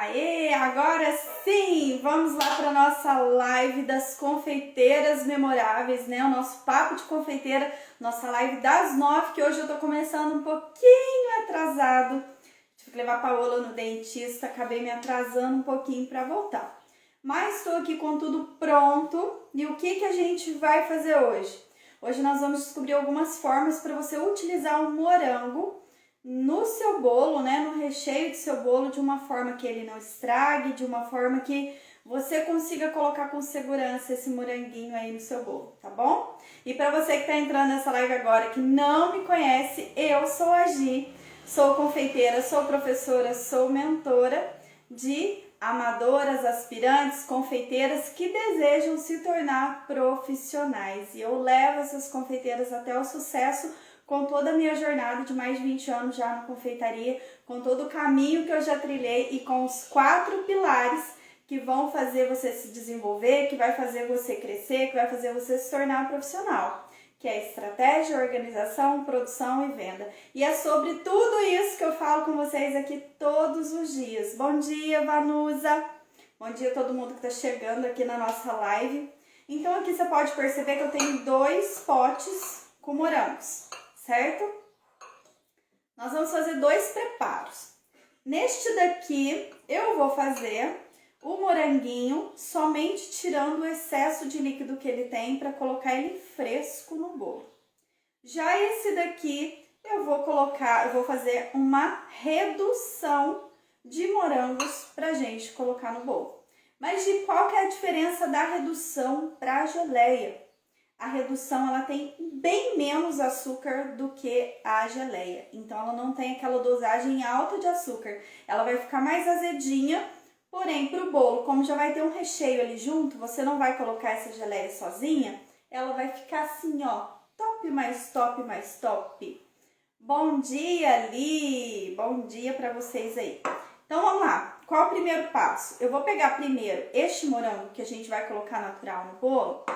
Aê, agora sim! Vamos lá para nossa live das confeiteiras memoráveis, né? O nosso papo de confeiteira, nossa live das 9, que hoje eu tô começando um pouquinho atrasado. Tive que levar a Paola no dentista, acabei me atrasando um pouquinho para voltar. Mas estou aqui com tudo pronto. E o que a gente vai fazer hoje? Hoje nós vamos descobrir algumas formas para você utilizar o morango no seu bolo, né, no recheio do seu bolo, de uma forma que ele não estrague, de uma forma que você consiga colocar com segurança esse moranguinho aí no seu bolo, tá bom? E para você que tá entrando nessa live agora, que não me conhece, eu sou a Gi, sou confeiteira, sou professora, sou mentora de amadoras, aspirantes, confeiteiras que desejam se tornar profissionais. E eu levo essas confeiteiras até o sucesso com toda a minha jornada de mais de 20 anos já na confeitaria, com todo o caminho que eu já trilhei e com os 4 pilares que vão fazer você se desenvolver, que vai fazer você crescer, que vai fazer você se tornar profissional, que é estratégia, organização, produção e venda. E é sobre tudo isso que eu falo com vocês aqui todos os dias. Bom dia, Vanusa! Bom dia a todo mundo que está chegando aqui na nossa live. Então aqui você pode perceber que eu tenho 2 potes com morangos, certo? Nós vamos fazer 2 preparos. Neste daqui, eu vou fazer o moranguinho somente tirando o excesso de líquido que ele tem para colocar ele fresco no bolo. Já esse daqui, eu vou fazer uma redução de morangos pra gente colocar no bolo. Mas de qual que é a diferença da redução para a geleia? A redução ela tem bem menos açúcar do que a geleia. Então ela não tem aquela dosagem alta de açúcar. Ela vai ficar mais azedinha, porém para o bolo, como já vai ter um recheio ali junto, você não vai colocar essa geleia sozinha, ela vai ficar assim, ó, top mais top mais top. Bom dia, Li! Bom dia para vocês aí. Então vamos lá, qual é o primeiro passo? Eu vou pegar primeiro este morango que a gente vai colocar natural no bolo,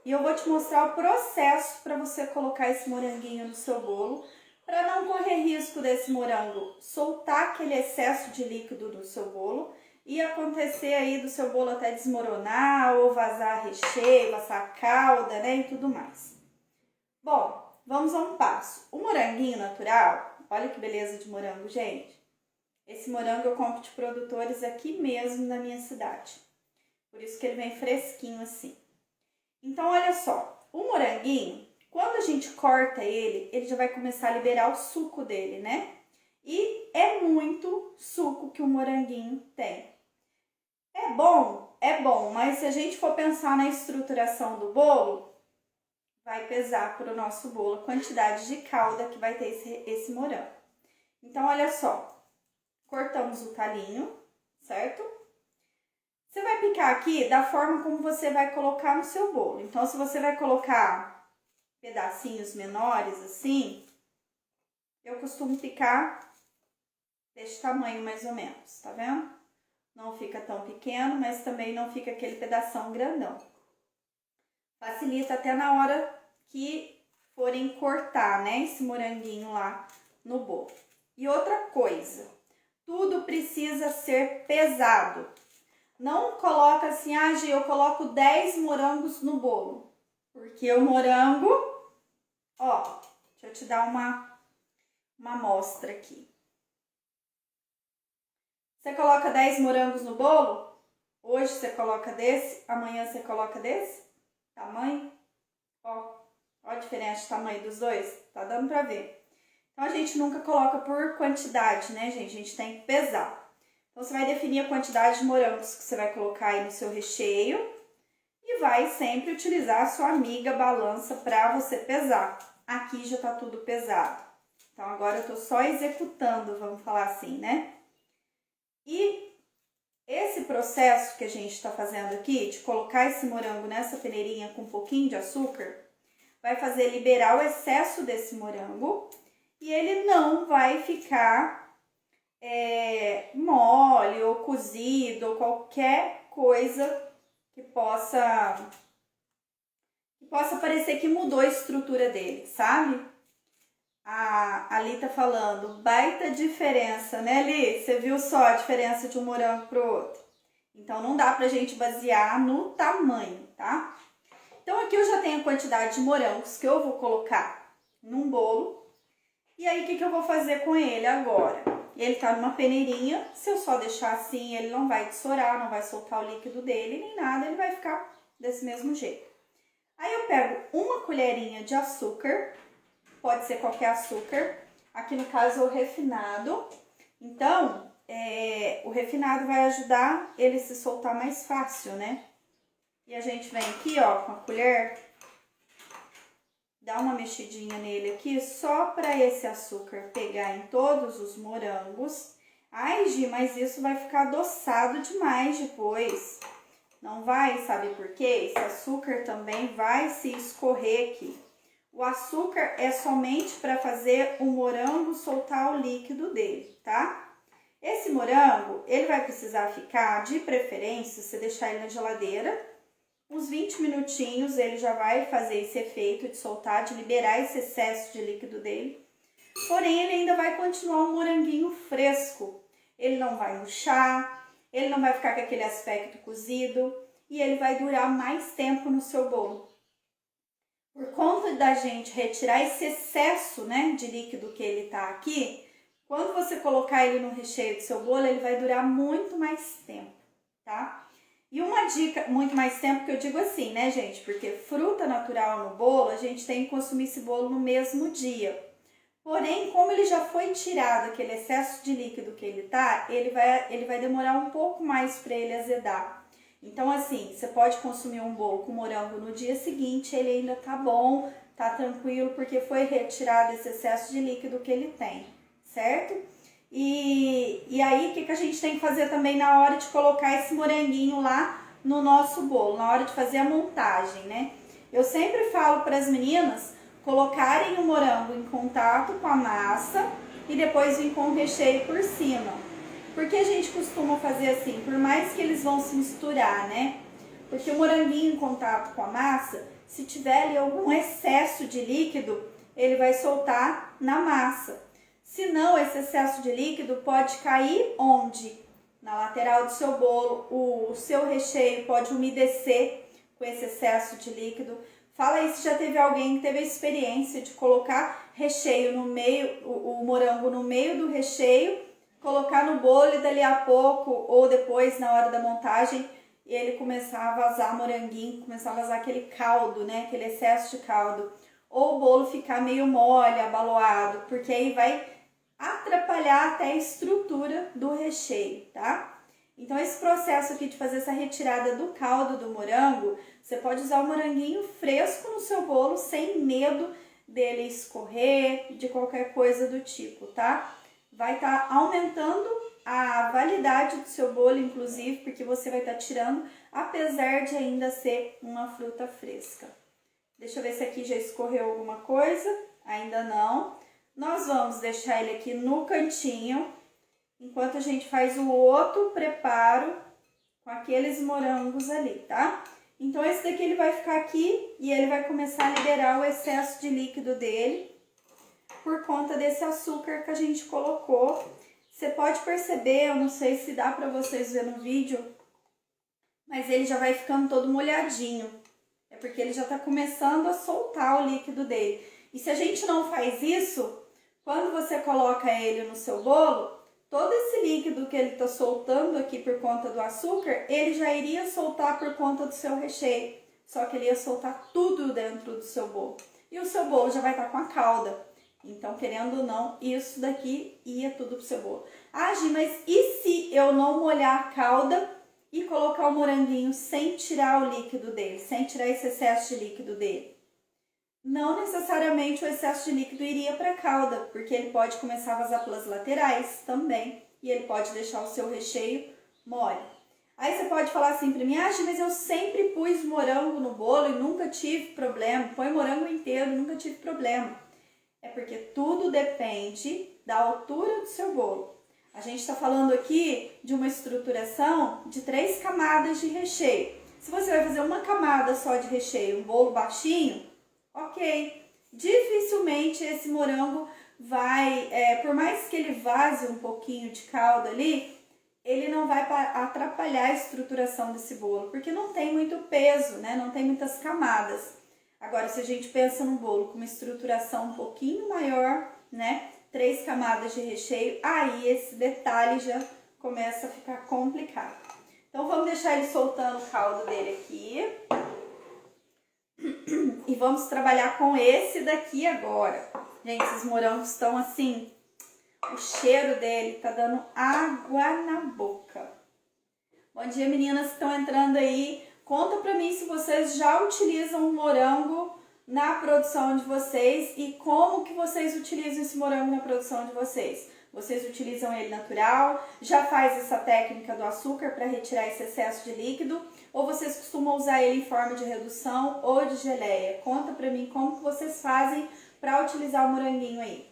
e eu vou te mostrar o processo para você colocar esse moranguinho no seu bolo, para não correr risco desse morango soltar aquele excesso de líquido no seu bolo e acontecer aí do seu bolo até desmoronar ou vazar recheio, vazar calda, né, e tudo mais. Bom, vamos a um passo. O moranguinho natural, olha que beleza de morango, gente. Esse morango eu compro de produtores aqui mesmo na minha cidade. Por isso que ele vem fresquinho assim. Então, olha só, o moranguinho, quando a gente corta ele já vai começar a liberar o suco dele, né? E é muito suco que o moranguinho tem. É bom, mas se a gente for pensar na estruturação do bolo, vai pesar para o nosso bolo a quantidade de calda que vai ter esse morango. Então, olha só, cortamos o talinho, certo? Você vai picar aqui da forma como você vai colocar no seu bolo. Então, se você vai colocar pedacinhos menores assim, eu costumo picar desse tamanho mais ou menos, tá vendo? Não fica tão pequeno, mas também não fica aquele pedação grandão. Facilita até na hora que forem cortar, né, esse moranguinho lá no bolo. E outra coisa, tudo precisa ser pesado. Não coloca assim, Gi, eu coloco 10 morangos no bolo. Porque o morango, ó, deixa eu te dar uma amostra aqui. Você coloca 10 morangos no bolo, hoje você coloca desse, amanhã você coloca desse tamanho. Ó a diferença de tamanho dos dois, tá dando pra ver. Então a gente nunca coloca por quantidade, né, gente? A gente tem que pesar. Então, você vai definir a quantidade de morangos que você vai colocar aí no seu recheio e vai sempre utilizar a sua amiga balança para você pesar. Aqui já tá tudo pesado. Então, agora eu tô só executando, vamos falar assim, né? E esse processo que a gente tá fazendo aqui, de colocar esse morango nessa peneirinha com um pouquinho de açúcar, vai fazer liberar o excesso desse morango e ele não vai ficar mole ou cozido ou qualquer coisa que possa parecer que mudou a estrutura dele, sabe? A Ali tá falando, baita diferença, né, Li? Você viu só a diferença de um morango pro outro? Então, não dá pra gente basear no tamanho, tá? Então, aqui eu já tenho a quantidade de morangos que eu vou colocar num bolo. E aí, o que eu vou fazer com ele agora? Ele tá numa peneirinha, se eu só deixar assim, ele não vai dessorar, não vai soltar o líquido dele, nem nada, ele vai ficar desse mesmo jeito. Aí, eu pego uma colherinha de açúcar, pode ser qualquer açúcar, aqui no caso é o refinado. Então, o refinado vai ajudar ele se soltar mais fácil, né? E a gente vem aqui, ó, com a colher, dá uma mexidinha nele aqui, só para esse açúcar pegar em todos os morangos. Ai, Gi, mas isso vai ficar adoçado demais depois. Não vai, sabe por quê? Esse açúcar também vai se escorrer aqui. O açúcar é somente para fazer o morango soltar o líquido dele, tá? Esse morango, ele vai precisar ficar, de preferência, se deixar ele na geladeira, uns 20 minutinhos, ele já vai fazer esse efeito de soltar, de liberar esse excesso de líquido dele. Porém, ele ainda vai continuar um moranguinho fresco. Ele não vai murchar, ele não vai ficar com aquele aspecto cozido e ele vai durar mais tempo no seu bolo. Por conta da gente retirar esse excesso, né, de líquido que ele tá aqui, quando você colocar ele no recheio do seu bolo, ele vai durar muito mais tempo, tá? E uma dica, muito mais tempo, que eu digo assim, né, gente? Porque fruta natural no bolo, a gente tem que consumir esse bolo no mesmo dia. Porém, como ele já foi tirado aquele excesso de líquido que ele tá, ele vai demorar um pouco mais para ele azedar. Então, assim, você pode consumir um bolo com morango no dia seguinte, ele ainda tá bom, tá tranquilo, porque foi retirado esse excesso de líquido que ele tem, certo? E aí, o que a gente tem que fazer também na hora de colocar esse moranguinho lá no nosso bolo, na hora de fazer a montagem, né? Eu sempre falo para as meninas colocarem o morango em contato com a massa e depois vir com o recheio por cima. Porque a gente costuma fazer assim, por mais que eles vão se misturar, né? Porque o moranguinho em contato com a massa, se tiver ali algum excesso de líquido, ele vai soltar na massa. Se não, esse excesso de líquido pode cair onde? Na lateral do seu bolo, o seu recheio pode umedecer com esse excesso de líquido. Fala aí se já teve alguém que teve a experiência de colocar recheio no meio, o morango no meio do recheio, colocar no bolo e dali a pouco, ou depois na hora da montagem, ele começar a vazar moranguinho, começar a vazar aquele caldo, né? Aquele excesso de caldo. Ou o bolo ficar meio mole, abaloado, porque aí vai atrapalhar até a estrutura do recheio, tá? Então, esse processo aqui de fazer essa retirada do caldo do morango, você pode usar o moranguinho fresco no seu bolo, sem medo dele escorrer, de qualquer coisa do tipo, tá? Vai estar aumentando a validade do seu bolo, inclusive, porque você vai estar tirando, apesar de ainda ser uma fruta fresca. Deixa eu ver se aqui já escorreu alguma coisa, ainda não. Nós vamos deixar ele aqui no cantinho, enquanto a gente faz o outro preparo com aqueles morangos ali, tá? Então, esse daqui ele vai ficar aqui e ele vai começar a liberar o excesso de líquido dele por conta desse açúcar que a gente colocou. Você pode perceber, eu não sei se dá pra vocês ver no vídeo, mas ele já vai ficando todo molhadinho. É porque ele já tá começando a soltar o líquido dele. E se a gente não faz isso, quando você coloca ele no seu bolo, todo esse líquido que ele tá soltando aqui por conta do açúcar, ele já iria soltar por conta do seu recheio. Só que ele ia soltar tudo dentro do seu bolo. E o seu bolo já vai estar com a calda. Então, querendo ou não, isso daqui ia tudo pro seu bolo. Ah, Gi, mas e se eu não molhar a calda e colocar o moranguinho sem tirar o líquido dele, sem tirar esse excesso de líquido dele? Não necessariamente o excesso de líquido iria para a calda, porque ele pode começar a vazar pelas laterais também, e ele pode deixar o seu recheio mole. Aí você pode falar assim para mim, ah, Gi, mas eu sempre pus morango no bolo e nunca tive problema, põe morango inteiro, nunca tive problema. É porque tudo depende da altura do seu bolo. A gente está falando aqui de uma estruturação de 3 camadas de recheio. Se você vai fazer uma camada só de recheio, um bolo baixinho, ok. Dificilmente esse morango por mais que ele vaze um pouquinho de caldo ali, ele não vai atrapalhar a estruturação desse bolo, porque não tem muito peso, né? Não tem muitas camadas. Agora, se a gente pensa num bolo com uma estruturação um pouquinho maior, né? 3 camadas de recheio, aí esse detalhe já começa a ficar complicado. Então, vamos deixar ele soltando o caldo dele aqui. E vamos trabalhar com esse daqui agora. Gente, esses morangos estão assim, o cheiro dele tá dando água na boca. Bom dia, meninas que estão entrando aí. Conta pra mim se vocês já utilizam o morango na produção de vocês e como que vocês utilizam esse morango na produção de vocês. Vocês utilizam ele natural? Já faz essa técnica do açúcar para retirar esse excesso de líquido? Ou vocês costumam usar ele em forma de redução ou de geleia? Conta pra mim como que vocês fazem para utilizar o moranguinho aí.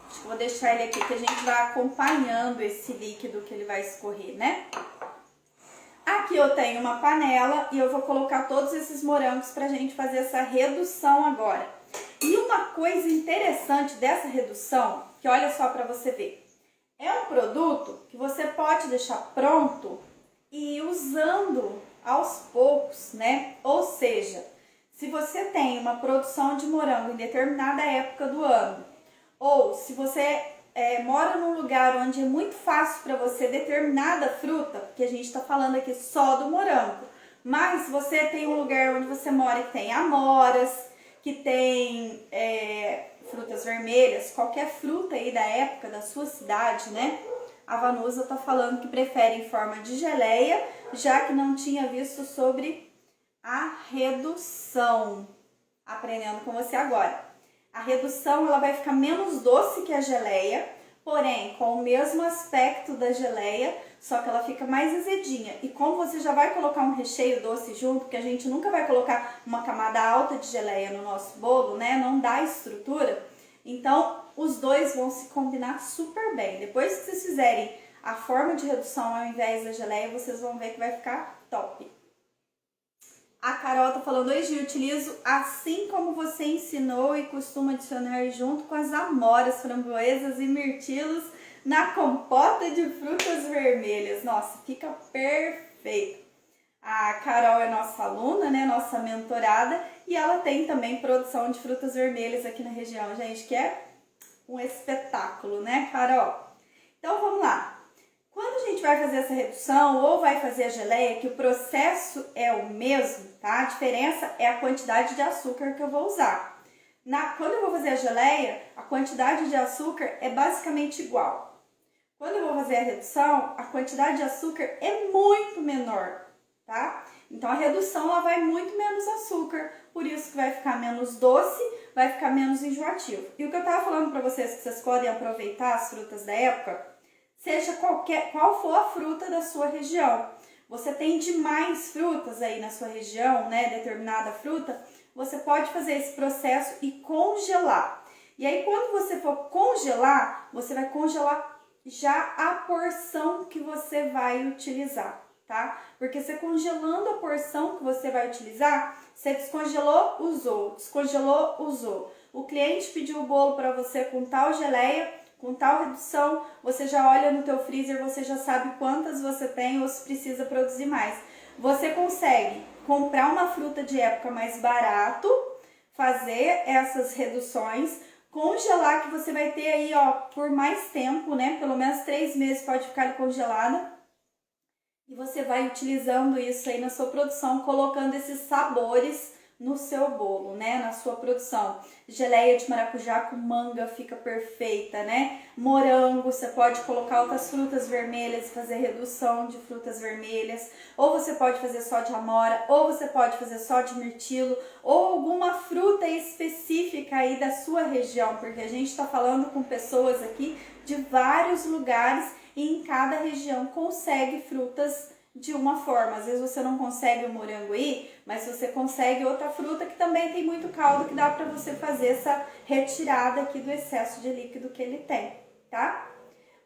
Acho que vou deixar ele aqui que a gente vai acompanhando esse líquido que ele vai escorrer, né? Aqui eu tenho uma panela e eu vou colocar todos esses morangos pra gente fazer essa redução agora. E uma coisa interessante dessa redução, que olha só pra você ver. É um produto que você pode deixar pronto e ir usando aos poucos, né? Ou seja, se você tem uma produção de morango em determinada época do ano, ou se você mora num lugar onde é muito fácil para você determinada fruta, porque a gente está falando aqui só do morango, mas você tem um lugar onde você mora que tem amoras, que tem frutas vermelhas, qualquer fruta aí da época da sua cidade, né? A Vanusa tá falando que prefere em forma de geleia, já que não tinha visto sobre a redução. Aprendendo com você agora. A redução ela vai ficar menos doce que a geleia, porém com o mesmo aspecto da geleia, só que ela fica mais azedinha. E como você já vai colocar um recheio doce junto, porque a gente nunca vai colocar uma camada alta de geleia no nosso bolo, né? Não dá estrutura. Então, os dois vão se combinar super bem. Depois que vocês fizerem a forma de redução ao invés da geleia, vocês vão ver que vai ficar top. A Carol tá falando, oi Gi, utilizo assim como você ensinou e costuma adicionar junto com as amoras, framboesas e mirtilos na compota de frutas vermelhas. Nossa, fica perfeito. A Carol é nossa aluna, né, nossa mentorada, e ela tem também produção de frutas vermelhas aqui na região, gente, que é um espetáculo, né, Carol? Então, vamos lá. Quando a gente vai fazer essa redução ou vai fazer a geleia, que o processo é o mesmo, tá? A diferença é a quantidade de açúcar que eu vou usar. Quando eu vou fazer a geleia, a quantidade de açúcar é basicamente igual. Quando eu vou fazer a redução, a quantidade de açúcar é muito menor, tá? Então a redução ela vai muito menos açúcar, por isso que vai ficar menos doce, vai ficar menos enjoativo. E o que eu tava falando pra vocês, que vocês podem aproveitar as frutas da época, seja qual for a fruta da sua região. Você tem demais frutas aí na sua região, né, determinada fruta, você pode fazer esse processo e congelar. E aí quando você for congelar, você vai congelar já a porção que você vai utilizar, tá? Porque você congelando a porção que você vai utilizar, você descongelou, usou, descongelou, usou. O cliente pediu o bolo para você com tal geleia, com tal redução, você já olha no teu freezer, você já sabe quantas você tem ou se precisa produzir mais. Você consegue comprar uma fruta de época mais barato, fazer essas reduções, congelar, que você vai ter aí, ó, por mais tempo, né? Pelo menos 3 meses pode ficar ali congelada. E você vai utilizando isso aí na sua produção, colocando esses sabores no seu bolo, né, na sua produção. Geleia de maracujá com manga fica perfeita, né? Morango, você pode colocar outras frutas vermelhas e fazer redução de frutas vermelhas. Ou você pode fazer só de amora, ou você pode fazer só de mirtilo, ou alguma fruta específica aí da sua região, porque a gente tá falando com pessoas aqui de vários lugares e em cada região consegue frutas de uma forma. Às vezes você não consegue o morango aí, mas você consegue outra fruta que também tem muito caldo, que dá para você fazer essa retirada aqui do excesso de líquido que ele tem, tá?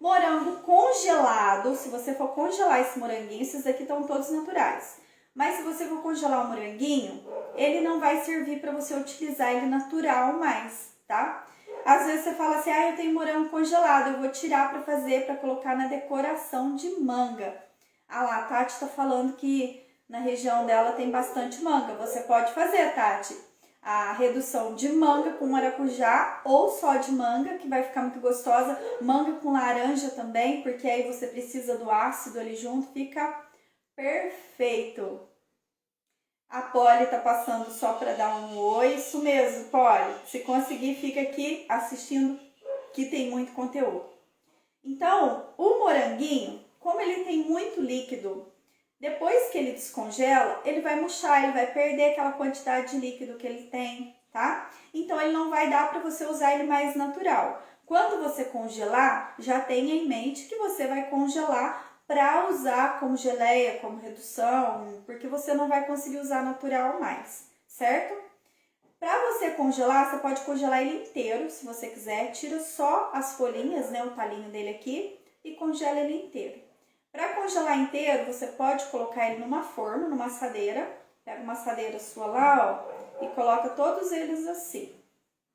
Morango congelado, se você for congelar esse moranguinho, esses aqui estão todos naturais. Mas se você for congelar o moranguinho, ele não vai servir para você utilizar ele natural mais, tá? Às vezes você fala assim, eu tenho morango congelado, eu vou tirar para fazer, para colocar na decoração de manga. Ah lá, a Tati tá falando que na região dela tem bastante manga. Você pode fazer, Tati, a redução de manga com maracujá ou só de manga, que vai ficar muito gostosa. Manga com laranja também, porque aí você precisa do ácido ali junto, fica perfeito. A Polly tá passando só para dar um oi. Isso mesmo, Polly. Se conseguir, fica aqui assistindo, que tem muito conteúdo. Então, o moranguinho, como ele tem muito líquido, depois que ele descongela, ele vai murchar, ele vai perder aquela quantidade de líquido que ele tem, tá? Então, ele não vai dar para você usar ele mais natural. Quando você congelar, já tenha em mente que você vai congelar para usar como geleia, como redução, porque você não vai conseguir usar natural mais, certo? Para você congelar, você pode congelar ele inteiro, se você quiser. Tira só as folhinhas, né, o talinho dele aqui, e congela ele inteiro. Para congelar inteiro, você pode colocar ele numa forma, numa assadeira. Pega uma assadeira sua lá, ó, e coloca todos eles assim,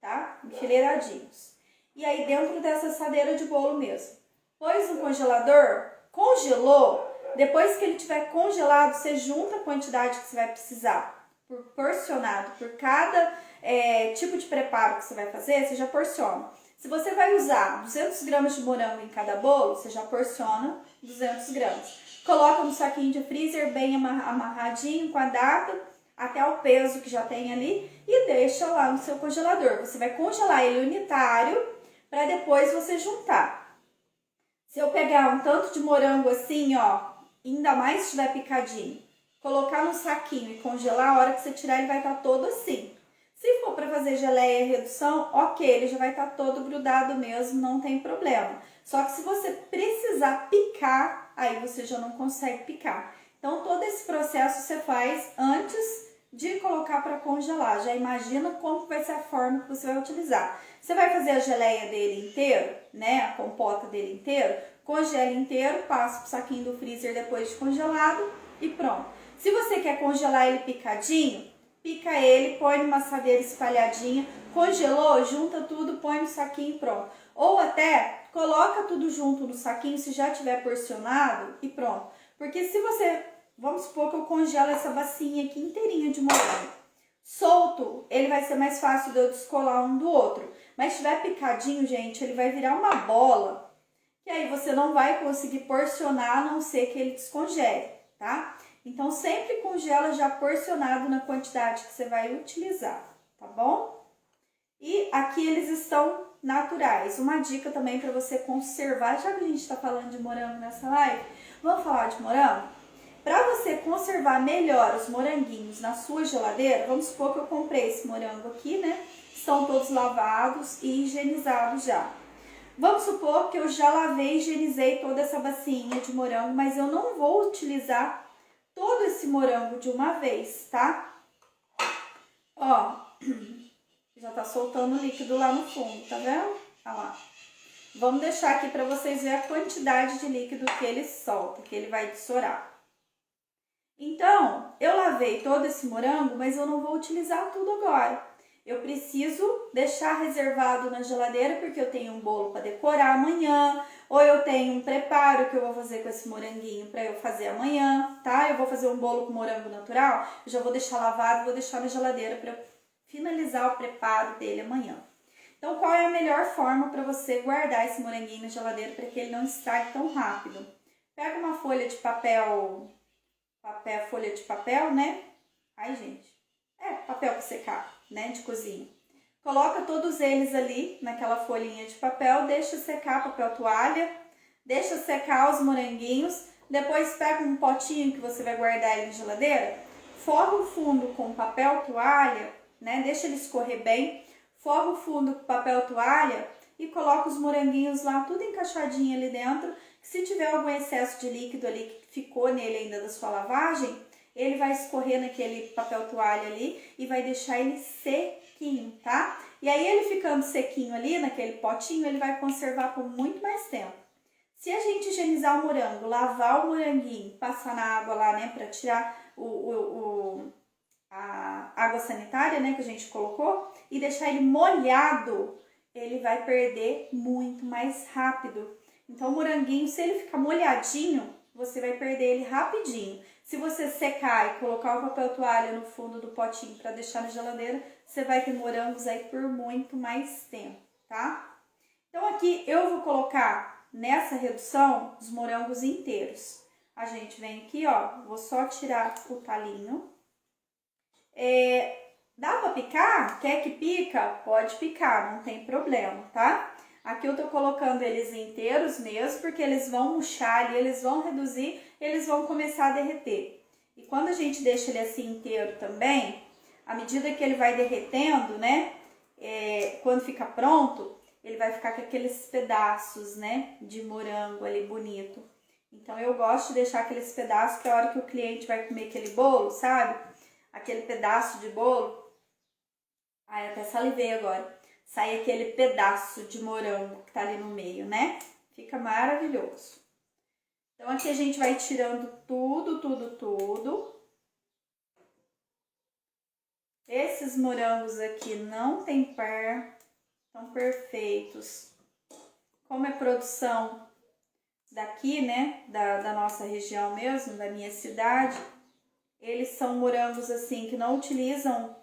tá? Enfileiradinhos. E aí dentro dessa assadeira de bolo mesmo. Pôs no congelador, congelou. Depois que ele tiver congelado, você junta a quantidade que você vai precisar. Porcionado, por cada tipo de preparo que você vai fazer, você já porciona. Se você vai usar 200 gramas de morango em cada bolo, você já porciona 200 gramas. Coloca no saquinho de freezer bem amarradinho com a data, até o peso que já tem ali, e deixa lá no seu congelador. Você vai congelar ele unitário para depois você juntar. Se eu pegar um tanto de morango assim, ó, ainda mais se estiver picadinho, colocar no saquinho e congelar, a hora que você tirar ele vai estar todo assim. Se for para fazer geleia e redução, ok, ele já vai estar todo grudado mesmo, não tem problema. Só que se você precisar picar, aí você já não consegue picar. Então, todo esse processo você faz antes de colocar para congelar. Já imagina como vai ser a forma que você vai utilizar. Você vai fazer a geleia dele inteiro, né, a compota dele inteiro, congela inteiro, passa pro saquinho do freezer depois de congelado e pronto. Se você quer congelar ele picadinho, pica ele, põe numa assadeira espalhadinha, congelou, junta tudo, põe no saquinho e pronto. Ou até coloca tudo junto no saquinho se já tiver porcionado e pronto. Porque se você, vamos supor que eu congelo essa bacinha aqui inteirinha de morango, solto, ele vai ser mais fácil de eu descolar um do outro. Mas se tiver picadinho, gente, ele vai virar uma bola, que aí você não vai conseguir porcionar, a não ser que ele descongele, tá? Então, sempre congela já porcionado na quantidade que você vai utilizar, tá bom? E aqui eles estão naturais. Uma dica também para você conservar, já que a gente está falando de morango nessa live, vamos falar de morango? Para você conservar melhor os moranguinhos na sua geladeira, vamos supor que eu comprei esse morango aqui, né? Estão todos lavados e higienizados já. Vamos supor que eu já lavei e higienizei toda essa bacinha de morango, mas eu não vou utilizar todo esse morango de uma vez, tá? Ó, já tá soltando líquido lá no fundo, tá vendo? Olha lá. Vamos deixar aqui para vocês verem a quantidade de líquido que ele solta, que ele vai dessorar. Então, eu lavei todo esse morango, mas eu não vou utilizar tudo agora. Eu preciso deixar reservado na geladeira porque eu tenho um bolo para decorar amanhã, ou eu tenho um preparo que eu vou fazer com esse moranguinho para eu fazer amanhã, tá? Eu vou fazer um bolo com morango natural, eu já vou deixar lavado, vou deixar na geladeira para finalizar o preparo dele amanhã. Então, qual é a melhor forma para você guardar esse moranguinho na geladeira para que ele não estrague tão rápido? Pega uma folha de papel, folha de papel, né? Ai, gente, papel para secar, né, de cozinha. Coloca todos eles ali naquela folhinha de papel, deixa secar papel toalha, deixa secar os moranguinhos, depois pega um potinho que você vai guardar ele na geladeira, forra o fundo com papel toalha, né, deixa ele escorrer bem, forra o fundo com papel toalha e coloca os moranguinhos lá tudo encaixadinho ali dentro, que se tiver algum excesso de líquido ali que ficou nele ainda da sua lavagem, ele vai escorrer naquele papel toalha ali e vai deixar ele sequinho, tá? E aí ele ficando sequinho ali naquele potinho, ele vai conservar por muito mais tempo. Se a gente higienizar o morango, lavar o moranguinho, passar na água lá, né, pra tirar a água sanitária, né, que a gente colocou, e deixar ele molhado, ele vai perder muito mais rápido. Então o moranguinho, se ele ficar molhadinho, você vai perder ele rapidinho. Se você secar e colocar o papel toalha no fundo do potinho para deixar na geladeira, você vai ter morangos aí por muito mais tempo, tá? Então aqui eu vou colocar nessa redução os morangos inteiros. A gente vem aqui, ó, vou só tirar o talinho. Dá pra picar? Quer que pica? Pode picar, não tem problema, tá? Aqui eu tô colocando eles inteiros mesmo, porque eles vão murchar ali, eles vão reduzir, eles vão começar a derreter. E quando a gente deixa ele assim inteiro também, à medida que ele vai derretendo, né, quando fica pronto, ele vai ficar com aqueles pedaços, né, de morango ali bonito. Então eu gosto de deixar aqueles pedaços que a hora que o cliente vai comer aquele bolo, sabe? Aquele pedaço de bolo. Ai, até salivei agora. Sai aquele pedaço de morango que tá ali no meio, né? Fica maravilhoso. Então aqui a gente vai tirando tudo. Esses morangos aqui não tem par, estão perfeitos. Como é produção daqui, né, da nossa região mesmo, da minha cidade, eles são morangos assim que não utilizam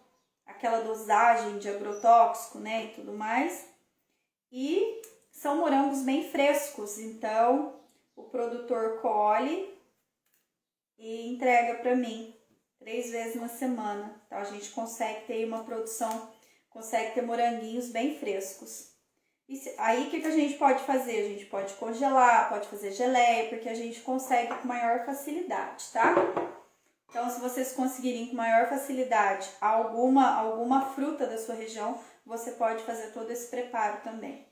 aquela dosagem de agrotóxico, né, e tudo mais. E são morangos bem frescos, então o produtor colhe e entrega para mim 3 vezes na semana. Então a gente consegue ter uma produção, consegue ter moranguinhos bem frescos. E aí o que a gente pode fazer? A gente pode congelar, pode fazer geleia, porque a gente consegue com maior facilidade, tá? Então, se vocês conseguirem com maior facilidade alguma fruta da sua região, você pode fazer todo esse preparo também.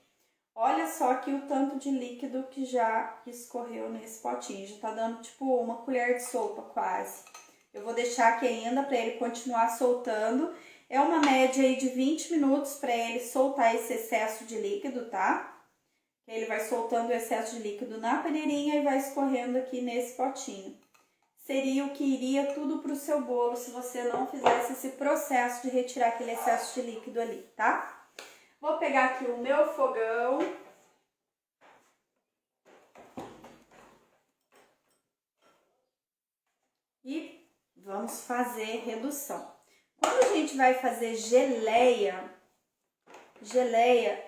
Olha só aqui o tanto de líquido que já escorreu nesse potinho. Já tá dando tipo uma colher de sopa quase. Eu vou deixar aqui ainda para ele continuar soltando. É uma média aí de 20 minutos para ele soltar esse excesso de líquido, tá? Ele vai soltando o excesso de líquido na peneirinha e vai escorrendo aqui nesse potinho. Seria o que iria tudo pro seu bolo se você não fizesse esse processo de retirar aquele excesso de líquido ali, tá? Vou pegar aqui o meu fogão. E vamos fazer redução. Quando a gente vai fazer geleia,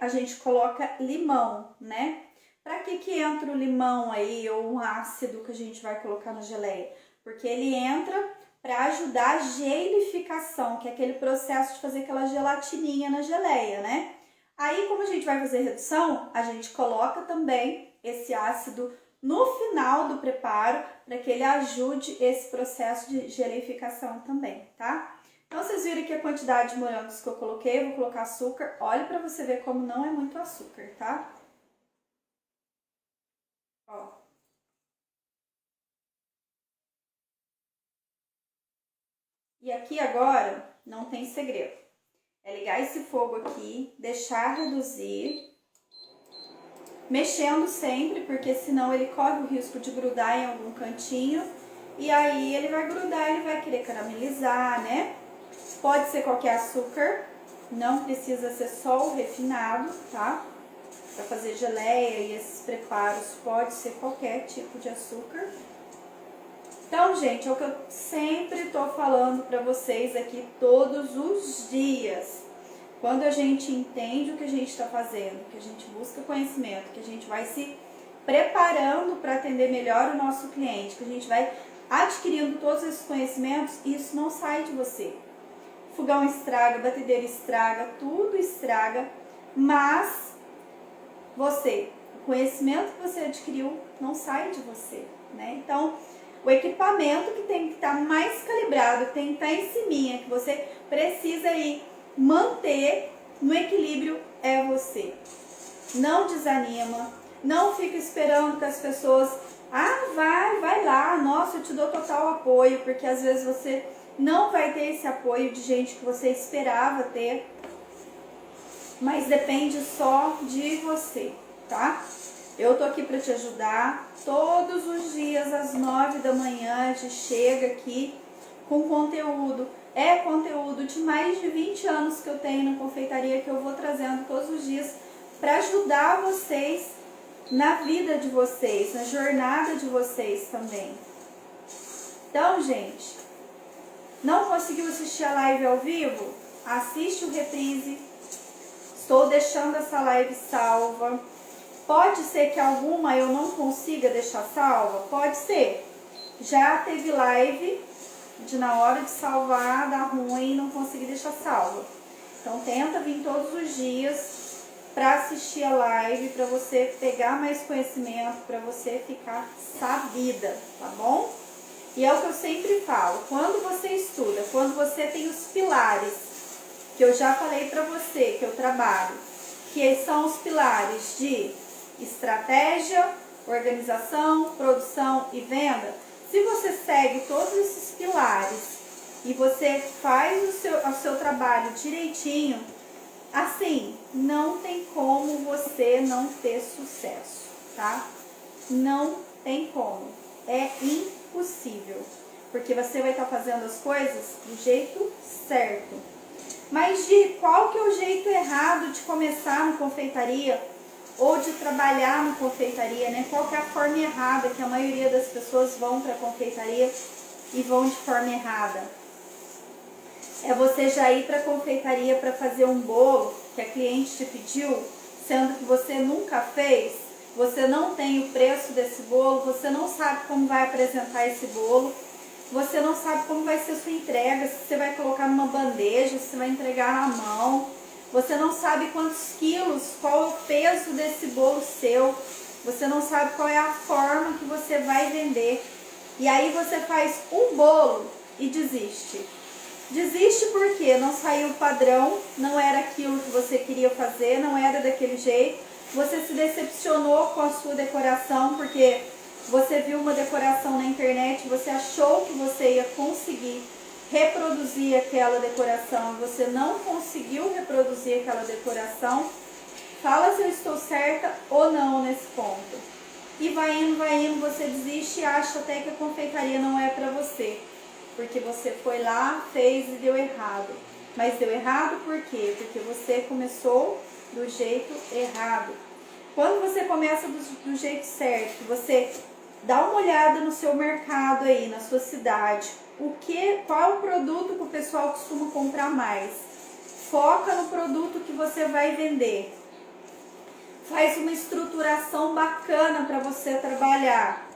a gente coloca limão, né? Pra que entra o limão aí ou um ácido que a gente vai colocar na geleia? Porque ele entra para ajudar a gelificação, que é aquele processo de fazer aquela gelatininha na geleia, né? Aí, como a gente vai fazer redução, a gente coloca também esse ácido no final do preparo, para que ele ajude esse processo de gelificação também, tá? Então, vocês viram aqui a quantidade de morangos que eu coloquei, eu vou colocar açúcar. Olha para você ver como não é muito açúcar, tá? Ó. E aqui agora não tem segredo. É ligar esse fogo aqui, deixar reduzir, mexendo sempre, porque senão ele corre o risco de grudar em algum cantinho. E aí ele vai grudar, ele vai querer caramelizar, né? Pode ser qualquer açúcar, não precisa ser só o refinado, tá? Para fazer geleia e esses preparos, pode ser qualquer tipo de açúcar. Então, gente, é o que eu sempre tô falando para vocês aqui todos os dias. Quando a gente entende o que a gente está fazendo, que a gente busca conhecimento, que a gente vai se preparando para atender melhor o nosso cliente, que a gente vai adquirindo todos esses conhecimentos, isso não sai de você. Fogão estraga, batedeira estraga, tudo estraga, mas você, o conhecimento que você adquiriu não sai de você, né? Então, o equipamento que tem que estar mais calibrado, que tem que estar em ciminha, que você precisa aí manter no equilíbrio é você. Não desanima, não fica esperando que as pessoas, vai lá, nossa, eu te dou total apoio, porque às vezes você não vai ter esse apoio de gente que você esperava ter, mas depende só de você, tá? Eu tô aqui para te ajudar. Todos os dias às 9 da manhã a gente chega aqui com conteúdo. É conteúdo de mais de 20 anos que eu tenho na confeitaria, que eu vou trazendo todos os dias para ajudar vocês na vida de vocês, na jornada de vocês também. Então, gente, não conseguiu assistir a live ao vivo? Assiste o reprise. Estou deixando essa live salva. Pode ser que alguma eu não consiga deixar salva? Pode ser. Já teve live de na hora de salvar, dar ruim, não consegui deixar salva. Então tenta vir todos os dias para assistir a live, para você pegar mais conhecimento, para você ficar sabida, tá bom? E é o que eu sempre falo, quando você estuda, quando você tem os pilares, que eu já falei para você, que eu trabalho, que são os pilares de estratégia, organização, produção e venda. Se você segue todos esses pilares e você faz o seu trabalho direitinho, assim, não tem como você não ter sucesso, tá? Não tem como. É impossível. Porque você vai estar fazendo as coisas do jeito certo. Mas qual que é o jeito errado de começar na confeitaria? Ou de trabalhar na confeitaria, né? Qual que é a forma errada que a maioria das pessoas vão para a confeitaria e vão de forma errada? É você já ir para a confeitaria para fazer um bolo que a cliente te pediu, sendo que você nunca fez, você não tem o preço desse bolo, você não sabe como vai apresentar esse bolo, você não sabe como vai ser a sua entrega, se você vai colocar numa bandeja, se você vai entregar na mão. Você não sabe quantos quilos, qual é o peso desse bolo seu. Você não sabe qual é a forma que você vai vender. E aí você faz um bolo e desiste. Desiste porque não saiu o padrão, não era aquilo que você queria fazer, não era daquele jeito. Você se decepcionou com a sua decoração porque você viu uma decoração na internet, você achou que você ia conseguir reproduzir aquela decoração e você não conseguiu reproduzir aquela decoração. Fala se eu estou certa ou não nesse ponto. E vai indo, você desiste e acha até que a confeitaria não é para você. Porque você foi lá, fez e deu errado. Mas deu errado por quê? Porque você começou do jeito errado. Quando você começa do jeito certo, você dá uma olhada no seu mercado aí, na sua cidade. Qual é o produto que o pessoal costuma comprar mais? Foca no produto que você vai vender. Faz uma estruturação bacana para você trabalhar.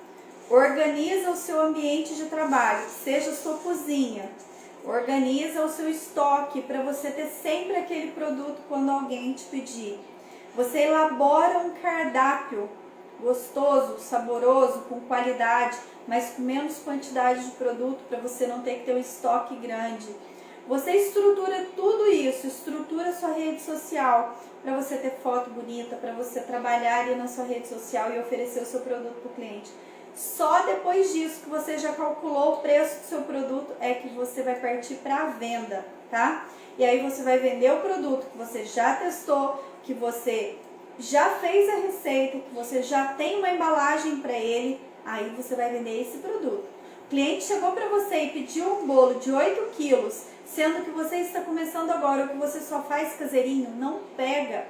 Organiza o seu ambiente de trabalho, seja a sua cozinha. Organiza o seu estoque para você ter sempre aquele produto quando alguém te pedir. Você elabora um cardápio gostoso, saboroso, com qualidade, mas com menos quantidade de produto para você não ter que ter um estoque grande. Você estrutura tudo isso, estrutura sua rede social para você ter foto bonita, para você trabalhar ali na sua rede social e oferecer o seu produto para o cliente. Só depois disso que você já calculou o preço do seu produto é que você vai partir para a venda, tá? E aí você vai vender o produto que você já testou, que você já fez a receita, que você já tem uma embalagem para ele, aí você vai vender esse produto. O cliente chegou para você e pediu um bolo de 8 quilos, sendo que você está começando agora, ou que você só faz caseirinho, não pega.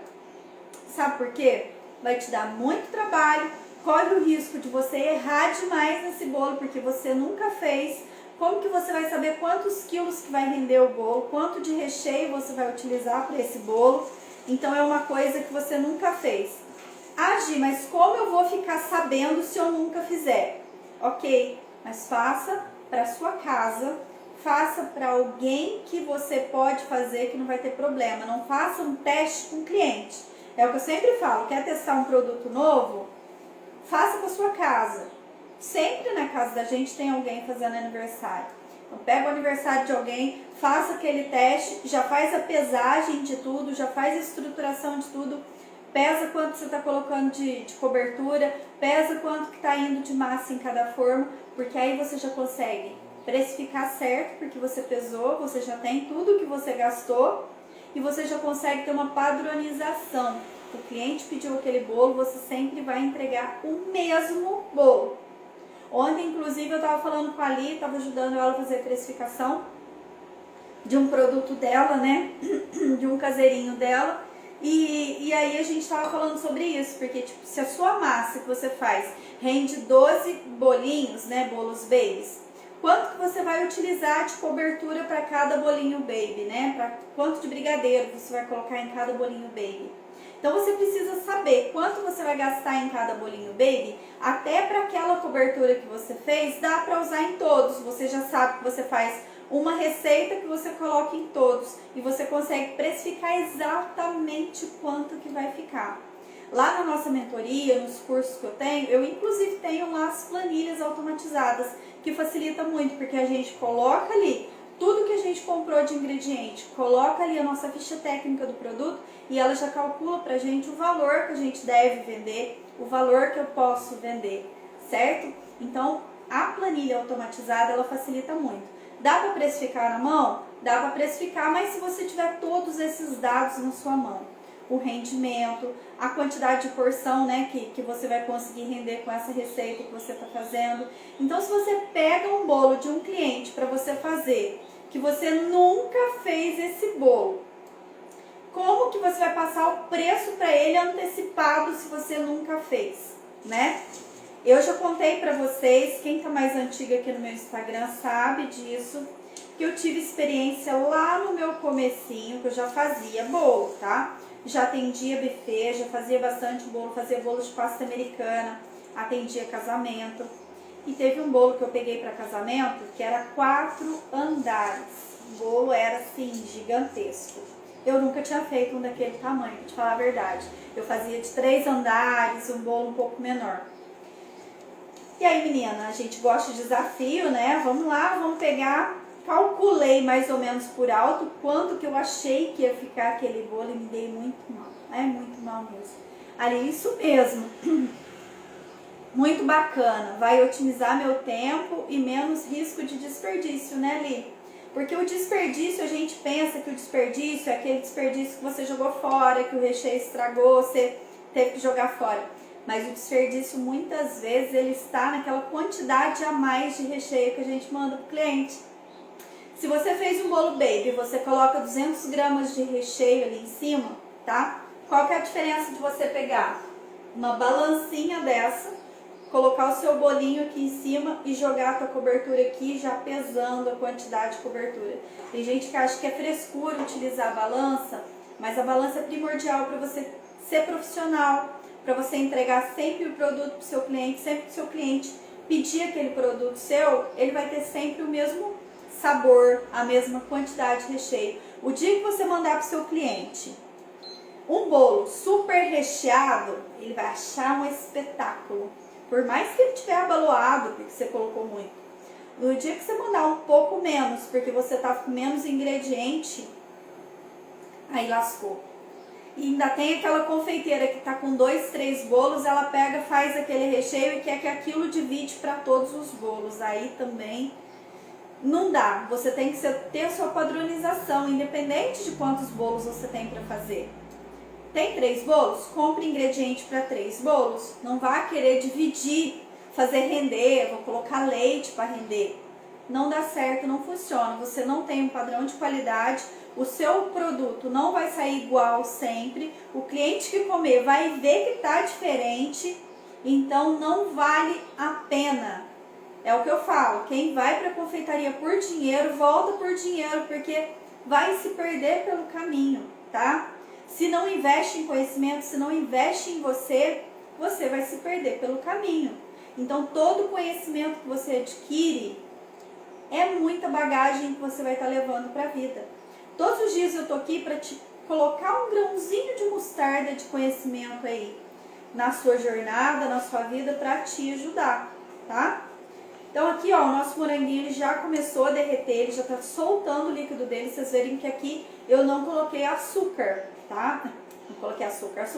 Sabe por quê? Vai te dar muito trabalho, corre o risco de você errar demais nesse bolo, porque você nunca fez. Como que você vai saber quantos quilos que vai render o bolo, quanto de recheio você vai utilizar para esse bolo? Então é uma coisa que você nunca fez. Ah, Gi, mas como eu vou ficar sabendo se eu nunca fizer? Ok, mas faça para sua casa, faça para alguém que você pode fazer que não vai ter problema. Não faça um teste com o cliente. É o que eu sempre falo, quer testar um produto novo? Faça para sua casa. Sempre na casa da gente tem alguém fazendo aniversário. Então pega o aniversário de alguém, faça aquele teste, já faz a pesagem de tudo, já faz a estruturação de tudo, pesa quanto você está colocando de cobertura, pesa quanto que está indo de massa em cada forma, porque aí você já consegue precificar certo, porque você pesou, você já tem tudo que você gastou e você já consegue ter uma padronização. O cliente pediu aquele bolo, você sempre vai entregar o mesmo bolo. Ontem, inclusive, eu tava falando com a Ali, tava ajudando ela a fazer a precificação de um produto dela, né? De um caseirinho dela. E aí a gente tava falando sobre isso, porque tipo, se a sua massa que você faz rende 12 bolinhos, né, bolos babies, quanto que você vai utilizar de cobertura para cada bolinho baby, né? Quanto de brigadeiro você vai colocar em cada bolinho baby. Então você precisa saber quanto você vai gastar em cada bolinho baby, até para aquela cobertura que você fez, dá para usar em todos. Você já sabe que você faz uma receita que você coloca em todos e você consegue precificar exatamente quanto que vai ficar. Lá na nossa mentoria, nos cursos que eu tenho, eu inclusive tenho lá as planilhas automatizadas, que facilita muito, porque a gente coloca ali tudo que a gente comprou de ingrediente, coloca ali a nossa ficha técnica do produto e ela já calcula pra gente o valor que a gente deve vender, o valor que eu posso vender, certo? Então, a planilha automatizada, ela facilita muito. Dá para precificar na mão? Dá para precificar, mas se você tiver todos esses dados na sua mão, o rendimento, a quantidade de porção, né, que você vai conseguir render com essa receita que você está fazendo. Então, se você pega um bolo de um cliente para você fazer, que você nunca fez esse bolo, como que você vai passar o preço para ele antecipado se você nunca fez, né? Eu já contei pra vocês, quem tá mais antiga aqui no meu Instagram sabe disso, que eu tive experiência lá no meu comecinho, que eu já fazia bolo, tá? Já atendia buffet, já fazia bastante bolo, fazia bolo de pasta americana, atendia casamento. E teve um bolo que eu peguei para casamento, que era 4 andares. O bolo era assim, gigantesco. Eu nunca tinha feito um daquele tamanho, pra te falar a verdade. Eu fazia de 3 andares, um bolo um pouco menor. E aí, menina, a gente gosta de desafio, né? Vamos lá, vamos pegar. Calculei mais ou menos por alto quanto que eu achei que ia ficar aquele bolo e me dei muito mal. É muito mal mesmo. Ali, isso mesmo. Muito bacana. Vai otimizar meu tempo e menos risco de desperdício, né, Li? Porque o desperdício, a gente pensa que o desperdício é aquele desperdício que você jogou fora, que o recheio estragou, você teve que jogar fora. Mas o desperdício, muitas vezes, ele está naquela quantidade a mais de recheio que a gente manda para o cliente. Se você fez um bolo baby, você coloca 200 gramas de recheio ali em cima, tá? Qual que é a diferença de você pegar uma balancinha dessa, colocar o seu bolinho aqui em cima e jogar a tua cobertura aqui, já pesando a quantidade de cobertura? Tem gente que acha que é frescura utilizar a balança, mas a balança é primordial para você ser profissional, para você entregar sempre o produto para o seu cliente, sempre que o seu cliente pedir aquele produto seu, ele vai ter sempre o mesmo sabor, a mesma quantidade de recheio. O dia que você mandar para o seu cliente um bolo super recheado, ele vai achar um espetáculo. Por mais que ele tiver abaloado, porque você colocou muito. No dia que você mandar um pouco menos, porque você tá com menos ingrediente, aí lascou. E ainda tem aquela confeiteira que tá com 2, 3 bolos, ela pega, faz aquele recheio e quer que aquilo divide para todos os bolos. Aí também não dá. Você tem que ter a sua padronização, independente de quantos bolos você tem para fazer. Tem 3 bolos? Compre ingrediente para 3 bolos. Não vá querer dividir, fazer render, vou colocar leite para render. Não dá certo, não funciona. Você não tem um padrão de qualidade. O seu produto não vai sair igual sempre. O cliente que comer vai ver que está diferente. Então não vale a pena. É o que eu falo. Quem vai para a confeitaria por dinheiro, volta por dinheiro, porque vai se perder pelo caminho, tá? Se não investe em conhecimento, se não investe em você, você vai se perder pelo caminho. Então todo conhecimento que você adquire é muita bagagem que você vai estar levando para a vida. Todos os dias eu tô aqui para te colocar um grãozinho de mostarda de conhecimento aí na sua jornada, na sua vida, para te ajudar, tá? Então aqui, ó, o nosso moranguinho ele já começou a derreter, ele já tá soltando o líquido dele. Vocês verem que aqui eu não coloquei açúcar, tá? Não coloquei açúcar,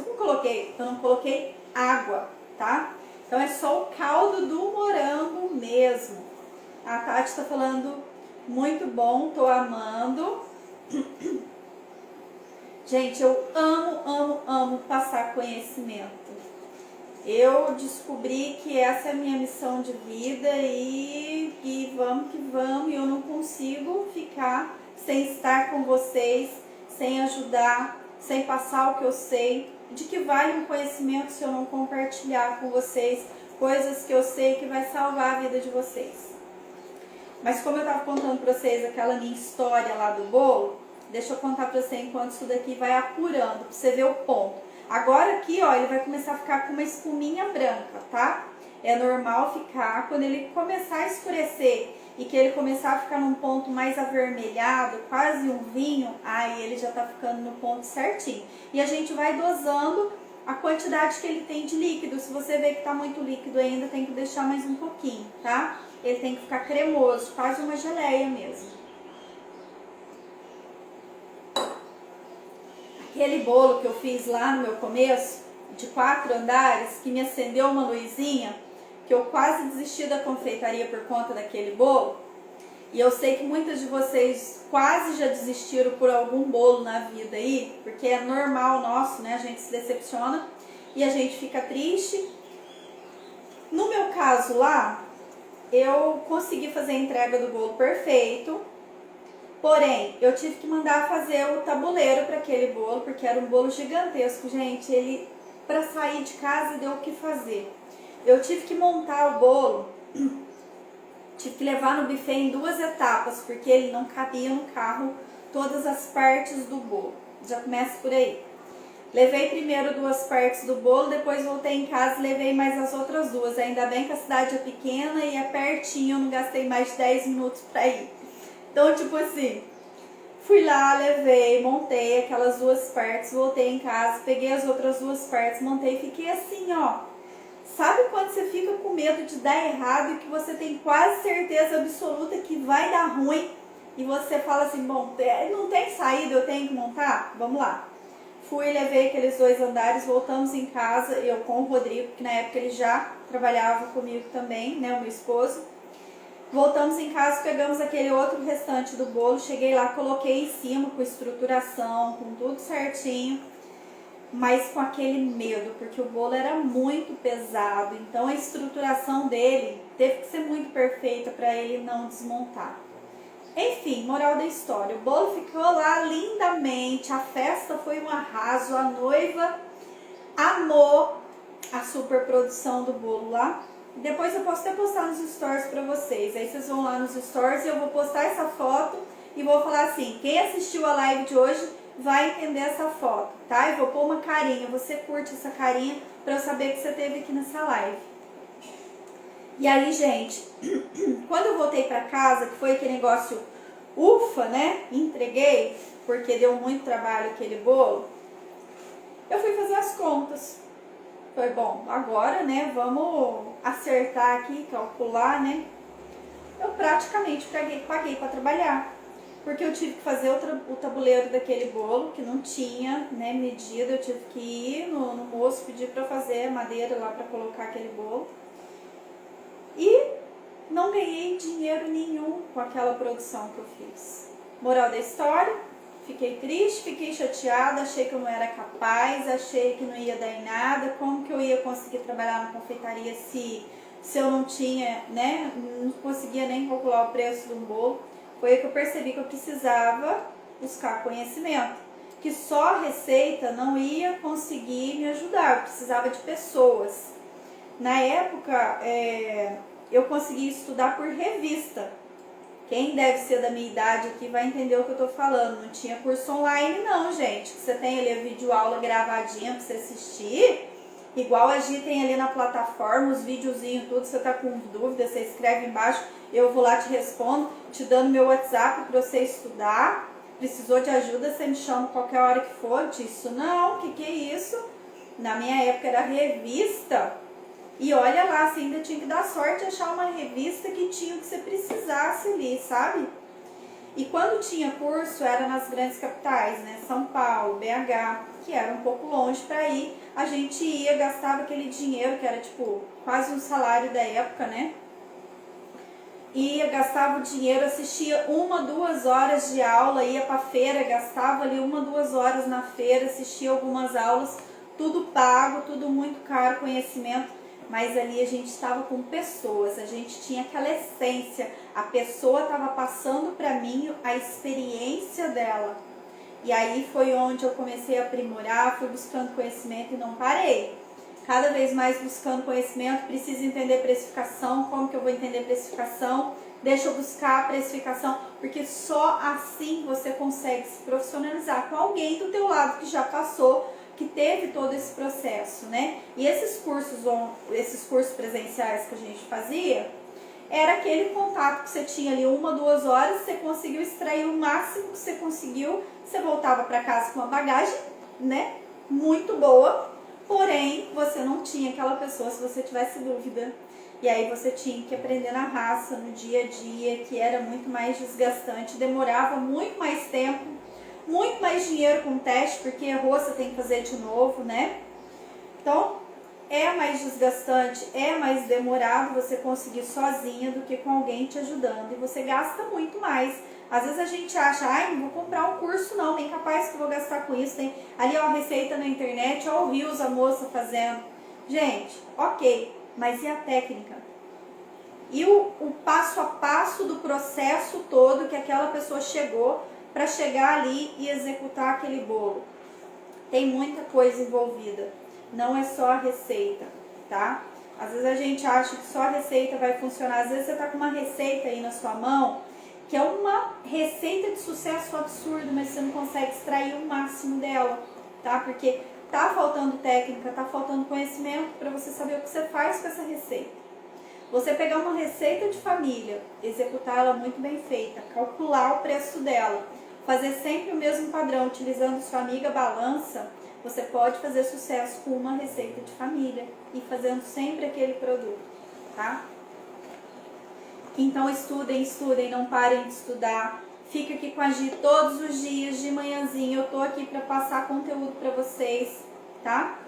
eu não coloquei água, tá? Então é só o caldo do morango mesmo. A Tati tá falando muito bom, tô amando. Gente, eu amo passar conhecimento. Eu descobri que essa é a minha missão de vida e vamos que vamos, e eu não consigo ficar sem estar com vocês, sem ajudar, sem passar o que eu sei. De que vale um conhecimento se eu não compartilhar com vocês coisas que eu sei que vai salvar a vida de vocês? Mas como eu estava contando para vocês aquela minha história lá do bolo, deixa eu contar para você enquanto isso daqui vai apurando, para você ver o ponto. Agora aqui, ó, ele vai começar a ficar com uma espuminha branca, tá? É normal ficar, quando ele começar a escurecer e que ele começar a ficar num ponto mais avermelhado, quase um vinho, aí ele já tá ficando no ponto certinho. E a gente vai dosando a quantidade que ele tem de líquido. Se você vê que tá muito líquido ainda, tem que deixar mais um pouquinho, tá? Ele tem que ficar cremoso, quase uma geleia mesmo. Aquele bolo que eu fiz lá no meu começo, de 4 andares, que me acendeu uma luzinha, que eu quase desisti da confeitaria por conta daquele bolo. E eu sei que muitas de vocês quase já desistiram por algum bolo na vida aí, porque é normal nosso, né? A gente se decepciona e a gente fica triste. No meu caso lá, eu consegui fazer a entrega do bolo perfeito. Porém, eu tive que mandar fazer o tabuleiro para aquele bolo, porque era um bolo gigantesco, gente. Ele, para sair de casa, deu o que fazer. Eu tive que montar o bolo, tive que levar no buffet em 2 etapas, porque ele não cabia no carro todas as partes do bolo. Já começa por aí. Levei primeiro 2 partes do bolo, depois voltei em casa e levei mais as outras 2. Ainda bem que a cidade é pequena e é pertinho, eu não gastei mais de 10 minutos para ir. Então, tipo assim, fui lá, levei, montei aquelas 2 partes, voltei em casa, peguei as outras 2 partes, montei e fiquei assim, ó. Sabe quando você fica com medo de dar errado e que você tem quase certeza absoluta que vai dar ruim e você fala assim, bom, não tem saída, eu tenho que montar? Vamos lá. Fui, levei aqueles 2 andares, voltamos em casa, eu com o Rodrigo, que na época ele já trabalhava comigo também, né, o meu esposo. Voltamos em casa, pegamos aquele outro restante do bolo, cheguei lá, coloquei em cima com estruturação, com tudo certinho, mas com aquele medo, porque o bolo era muito pesado, então a estruturação dele teve que ser muito perfeita para ele não desmontar. Enfim, moral da história, o bolo ficou lá lindamente, a festa foi um arraso, a noiva amou a superprodução do bolo lá. Depois eu posso até postar nos stories pra vocês. Aí vocês vão lá nos stories e eu vou postar essa foto e vou falar assim, quem assistiu a live de hoje vai entender essa foto, tá? Eu vou pôr uma carinha, você curte essa carinha pra eu saber que você esteve aqui nessa live. E aí, gente, quando eu voltei pra casa, que foi aquele negócio ufa, né? Entreguei, porque deu muito trabalho aquele bolo, eu fui fazer as contas. Foi bom, agora, né, vamos acertar aqui, calcular, né? Eu praticamente paguei para trabalhar, porque eu tive que fazer o tabuleiro daquele bolo, que não tinha, né, medida, eu tive que ir no moço, pedir para fazer a madeira lá para colocar aquele bolo. E não ganhei dinheiro nenhum com aquela produção que eu fiz. Moral da história, fiquei triste, fiquei chateada, achei que eu não era capaz, achei que não ia dar em nada, como que eu ia conseguir trabalhar na confeitaria se eu não tinha, né, não conseguia nem calcular o preço de um bolo. Foi aí que eu percebi que eu precisava buscar conhecimento, que só a receita não ia conseguir me ajudar, eu precisava de pessoas. Na época, eu consegui estudar por revista. Quem deve ser da minha idade aqui vai entender o que eu tô falando. Não tinha curso online não, gente. Você tem ali a videoaula gravadinha pra você assistir. Igual a Gi tem ali na plataforma, os videozinhos, tudo. Você tá com dúvida, você escreve embaixo. Eu vou lá, te respondo, te dando meu WhatsApp pra você estudar. Precisou de ajuda, você me chama qualquer hora que for. Disso não, o que é isso? Na minha época era revista. E olha lá, você ainda tinha que dar sorte de achar uma revista que tinha o que você precisasse ali, sabe? E quando tinha curso, era nas grandes capitais, né? São Paulo, BH, que era um pouco longe para ir. A gente ia, gastava aquele dinheiro, que era tipo quase um salário da época, né? Ia, gastava o dinheiro, assistia 1, 2 horas de aula, ia pra feira, gastava ali 1, 2 horas na feira, assistia algumas aulas, tudo pago, tudo muito caro, conhecimento, mas ali a gente estava com pessoas, a gente tinha aquela essência, a pessoa estava passando para mim a experiência dela. E aí foi onde eu comecei a aprimorar, fui buscando conhecimento e não parei. Cada vez mais buscando conhecimento, preciso entender precificação, como que eu vou entender precificação, deixa eu buscar a precificação, porque só assim você consegue se profissionalizar com alguém do teu lado que já passou, que teve todo esse processo, né? E esses cursos presenciais que a gente fazia, era aquele contato que você tinha ali 1, 2 horas, você conseguiu extrair o máximo que você conseguiu, você voltava para casa com uma bagagem, né, muito boa, porém você não tinha aquela pessoa se você tivesse dúvida. E aí você tinha que aprender na raça, no dia a dia, que era muito mais desgastante, demorava muito mais tempo, muito mais dinheiro com o teste, porque errou, você tem que fazer de novo, né? Então, é mais desgastante, é mais demorado você conseguir sozinha do que com alguém te ajudando. E você gasta muito mais. Às vezes a gente acha, ai, não vou comprar um curso não, nem capaz que eu vou gastar com isso. Tem ali ó, a receita na internet, ó o Rios, a moça fazendo. Gente, ok, mas e a técnica? E o passo a passo do processo todo que aquela pessoa chegou para chegar ali e executar aquele bolo? Tem muita coisa envolvida. Não é só a receita, tá? Às vezes a gente acha que só a receita vai funcionar. Às vezes você tá com uma receita aí na sua mão, que é uma receita de sucesso absurdo, mas você não consegue extrair o máximo dela, tá? Porque tá faltando técnica, tá faltando conhecimento para você saber o que você faz com essa receita. Você pegar uma receita de família, executar ela muito bem feita, calcular o preço dela, fazer sempre o mesmo padrão, utilizando sua amiga balança, você pode fazer sucesso com uma receita de família e fazendo sempre aquele produto, tá? Então estudem, estudem, não parem de estudar. Fica aqui com a Gi todos os dias de manhãzinha. Eu tô aqui para passar conteúdo para vocês, tá?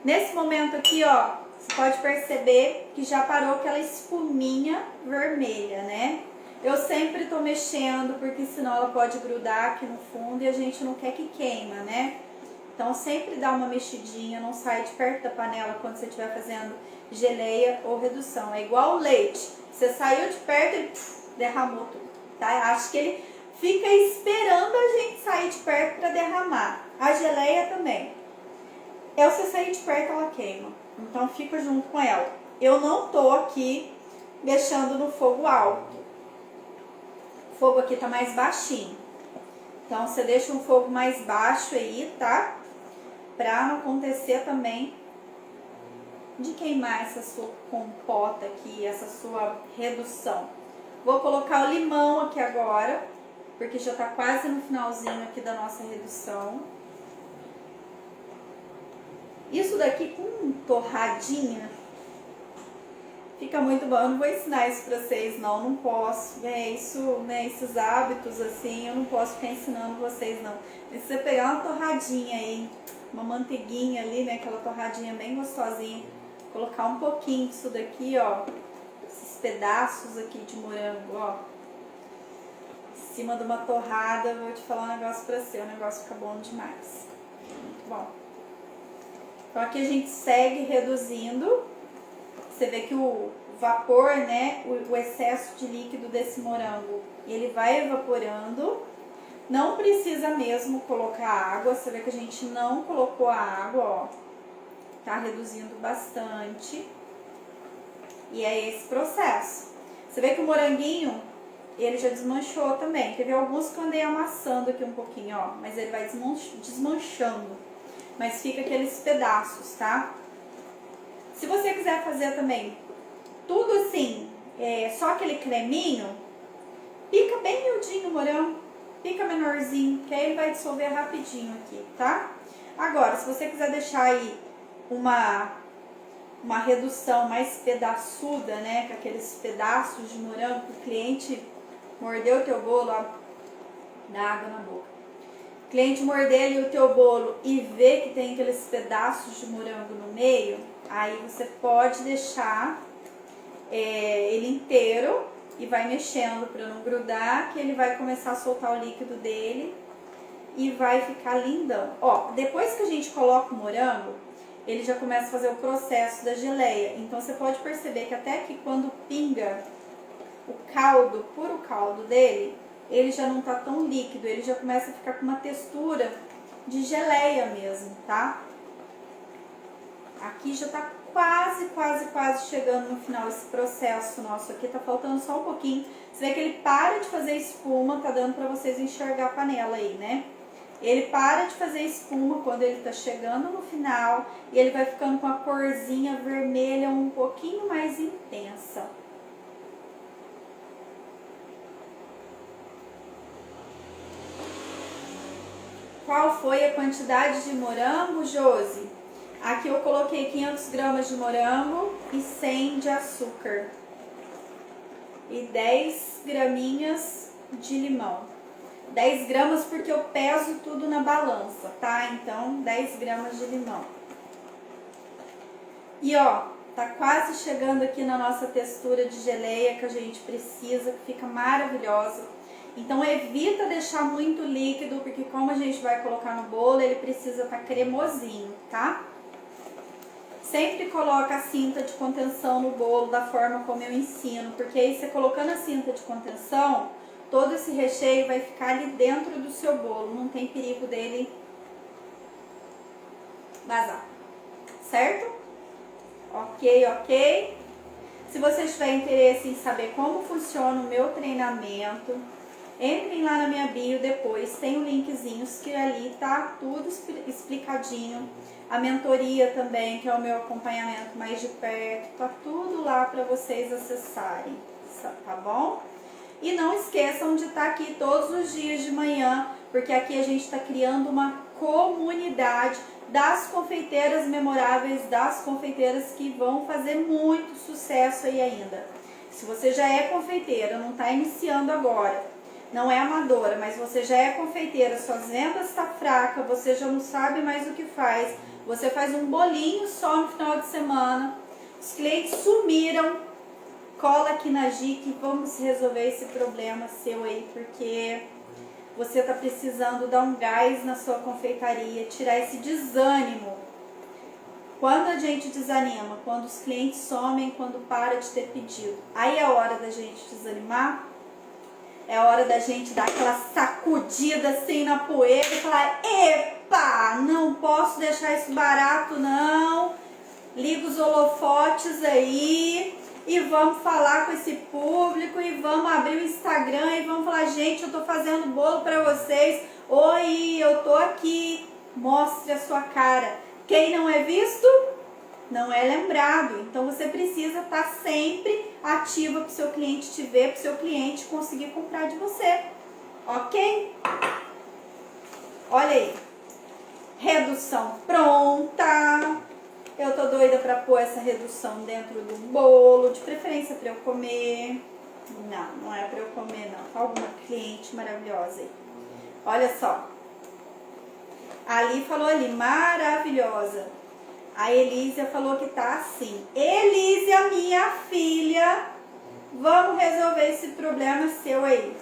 Nesse momento aqui, ó, você pode perceber que já parou aquela espuminha vermelha, né? Eu sempre tô mexendo porque senão ela pode grudar aqui no fundo e a gente não quer que queima, né? Então sempre dá uma mexidinha, não sai de perto da panela quando você estiver fazendo geleia ou redução. É igual o leite, você saiu de perto e derramou tudo, tá? Acho que ele fica esperando a gente sair de perto para derramar. A geleia também. Se você sair de perto ela queima, então fica junto com ela. Eu não tô aqui deixando no fogo alto. O fogo aqui tá mais baixinho. Então você deixa um fogo mais baixo aí, tá? Pra não acontecer também de queimar essa sua compota aqui, essa sua redução. Vou colocar o limão aqui agora, porque já tá quase no finalzinho aqui da nossa redução. Isso daqui com torradinha fica muito bom. Eu não vou ensinar isso pra vocês, não posso. Esses hábitos assim, eu não posso ficar ensinando vocês, não. Mas se você pegar uma torradinha aí, uma manteiguinha ali, né, aquela torradinha bem gostosinha, colocar um pouquinho disso daqui, ó, esses pedaços aqui de morango, ó, em cima de uma torrada, eu vou te falar um negócio pra você, o negócio fica bom demais. Muito bom. Então aqui a gente segue reduzindo. Você vê que o vapor, né, o excesso de líquido desse morango, ele vai evaporando. Não precisa mesmo colocar água, você vê que a gente não colocou a água, ó. Tá reduzindo bastante. E é esse processo. Você vê que o moranguinho, ele já desmanchou também. Teve alguns que eu andei amassando aqui um pouquinho, ó, mas ele vai desmanchando. Mas fica aqueles pedaços, tá? Se você quiser fazer também tudo assim, só aquele creminho, pica bem miudinho o morango, pica menorzinho, que aí ele vai dissolver rapidinho aqui, tá? Agora, se você quiser deixar aí uma redução mais pedaçuda, né, com aqueles pedaços de morango, que o cliente mordeu o teu bolo, ó, dá água na boca. O cliente morder ali o teu bolo e ver que tem aqueles pedaços de morango no meio, aí você pode deixar ele inteiro e vai mexendo para não grudar, que ele vai começar a soltar o líquido dele e vai ficar lindão. Ó, depois que a gente coloca o morango, ele já começa a fazer o processo da geleia. Então você pode perceber que até que quando pinga o caldo, puro caldo dele, ele já não tá tão líquido, ele já começa a ficar com uma textura de geleia mesmo, tá? Aqui já tá quase chegando no final esse processo nosso aqui, tá faltando só um pouquinho. Você vê que ele para de fazer espuma, tá dando pra vocês enxergar a panela aí, né? Ele para de fazer espuma quando ele tá chegando no final e ele vai ficando com a corzinha vermelha um pouquinho mais intensa. Qual foi a quantidade de morango, Josi? Aqui eu coloquei 500 gramas de morango e 100 de açúcar. E 10 graminhas de limão. 10 gramas porque eu peso tudo na balança, tá? Então, 10 gramas de limão. E ó, tá quase chegando aqui na nossa textura de geleia que a gente precisa, que fica maravilhosa. Então evita deixar muito líquido, porque como a gente vai colocar no bolo, ele precisa estar cremosinho, tá? Sempre coloca a cinta de contenção no bolo da forma como eu ensino, porque aí você colocando a cinta de contenção, todo esse recheio vai ficar ali dentro do seu bolo, não tem perigo dele vazar, certo? Ok. Se vocês tiverem interesse em saber como funciona o meu treinamento, entrem lá na minha bio depois, tem um linkzinhos que ali tá tudo explicadinho. A mentoria também, que é o meu acompanhamento mais de perto, tá tudo lá para vocês acessarem, tá bom? E não esqueçam de estar aqui todos os dias de manhã, porque aqui a gente está criando uma comunidade das confeiteiras memoráveis, das confeiteiras que vão fazer muito sucesso aí ainda. Se você já é confeiteira, não está iniciando agora, não é amadora, mas você já é confeiteira, suas vendas estão fracas, você já não sabe mais o que faz, você faz um bolinho só no final de semana, os clientes sumiram, cola aqui na GIC e vamos resolver esse problema seu aí, porque você está precisando dar um gás na sua confeitaria, tirar esse desânimo. Quando a gente desanima, quando os clientes somem, quando para de ter pedido, aí é a hora da gente desanimar, é a hora da gente dar aquela sacudida assim na poeira e falar: epa, não posso deixar isso barato não, liga os holofotes aí e vamos falar com esse público e vamos abrir o Instagram e vamos falar: gente, eu tô fazendo bolo pra vocês, oi, eu tô aqui, mostre a sua cara. Quem não é visto, não é lembrado. Então você precisa estar sempre ativa para o seu cliente te ver, para o seu cliente conseguir comprar de você, ok? Olha aí, redução pronta. Eu tô doida para pôr essa redução dentro do bolo, de preferência para eu comer. Não é para eu comer não, alguma cliente maravilhosa aí. Olha só, Ali falou ali, maravilhosa. A Elísia falou que tá assim. Elísia, minha filha, vamos resolver esse problema seu aí.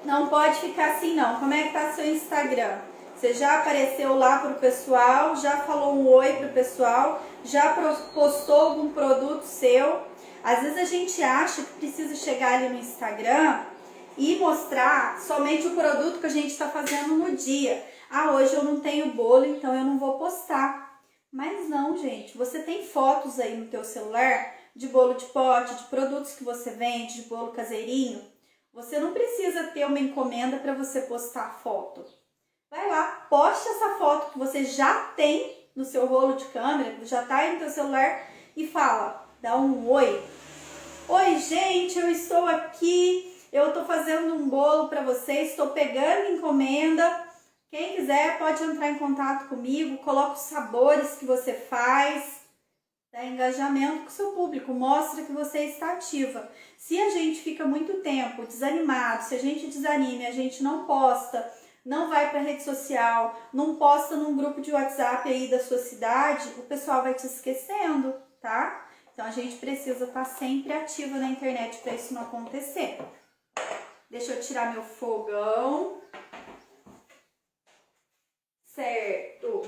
Não pode ficar assim não. Como é que tá seu Instagram? Você já apareceu lá pro pessoal? Já falou um oi pro pessoal? Já postou algum produto seu? Às vezes a gente acha que precisa chegar ali no Instagram e mostrar somente o produto que a gente está fazendo no dia. Ah, hoje eu não tenho bolo, então eu não vou postar. Mas não, gente, você tem fotos aí no teu celular de bolo de pote, de produtos que você vende, de bolo caseirinho. Você não precisa ter uma encomenda para você postar a foto. Vai lá, poste essa foto que você já tem no seu rolo de câmera, que já está aí no teu celular e fala, dá um oi. Oi, gente, eu estou aqui, eu estou fazendo um bolo para vocês, estou pegando encomenda. Quem quiser pode entrar em contato comigo, coloca os sabores que você faz, dá engajamento com o seu público, mostra que você está ativa. Se a gente fica muito tempo desanimado, se a gente desanima e a gente não posta, não vai para rede social, não posta num grupo de WhatsApp aí da sua cidade, o pessoal vai te esquecendo, tá? Então a gente precisa estar sempre ativa na internet para isso não acontecer. Deixa eu tirar meu fogão. Certo.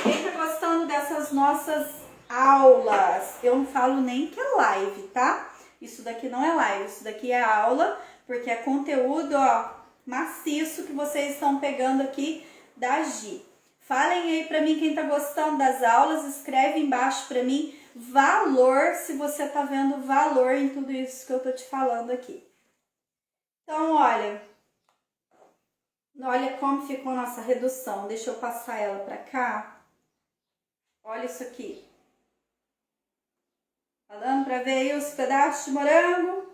Quem tá gostando dessas nossas aulas? Eu não falo nem que é live, tá? Isso daqui não é live, isso daqui é aula, porque é conteúdo, ó, maciço que vocês estão pegando aqui da Gi. Falem aí pra mim quem tá gostando das aulas, escreve embaixo pra mim valor, se você tá vendo valor em tudo isso que eu tô te falando aqui. Então, olha como ficou nossa redução. Deixa eu passar ela pra cá. Olha isso aqui. Tá dando pra ver aí os pedaços de morango?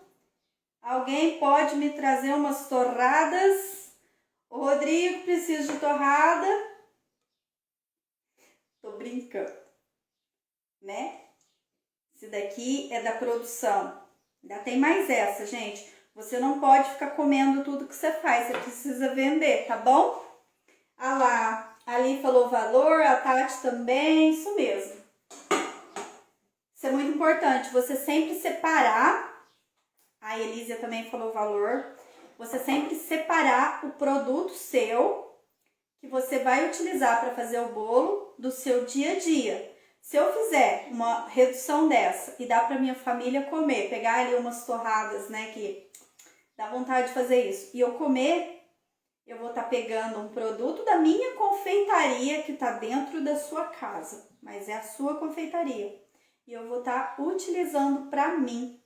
Alguém pode me trazer umas torradas? O Rodrigo precisa de torrada. Tô brincando, né? Esse daqui é da produção. Ainda tem mais essa, gente. Você não pode ficar comendo tudo que você faz. Você precisa vender, tá bom? Ah lá, ali falou valor, a Tati também, isso mesmo. Isso é muito importante, você sempre separar, a Elísia também falou valor, você sempre separar o produto seu, que você vai utilizar para fazer o bolo do seu dia a dia. Se eu fizer uma redução dessa e dar para minha família comer, pegar ali umas torradas, né, que dá vontade de fazer isso, e eu comer, eu vou estar pegando um produto da minha confeitaria que está dentro da sua casa, mas é a sua confeitaria. E eu vou estar utilizando para mim.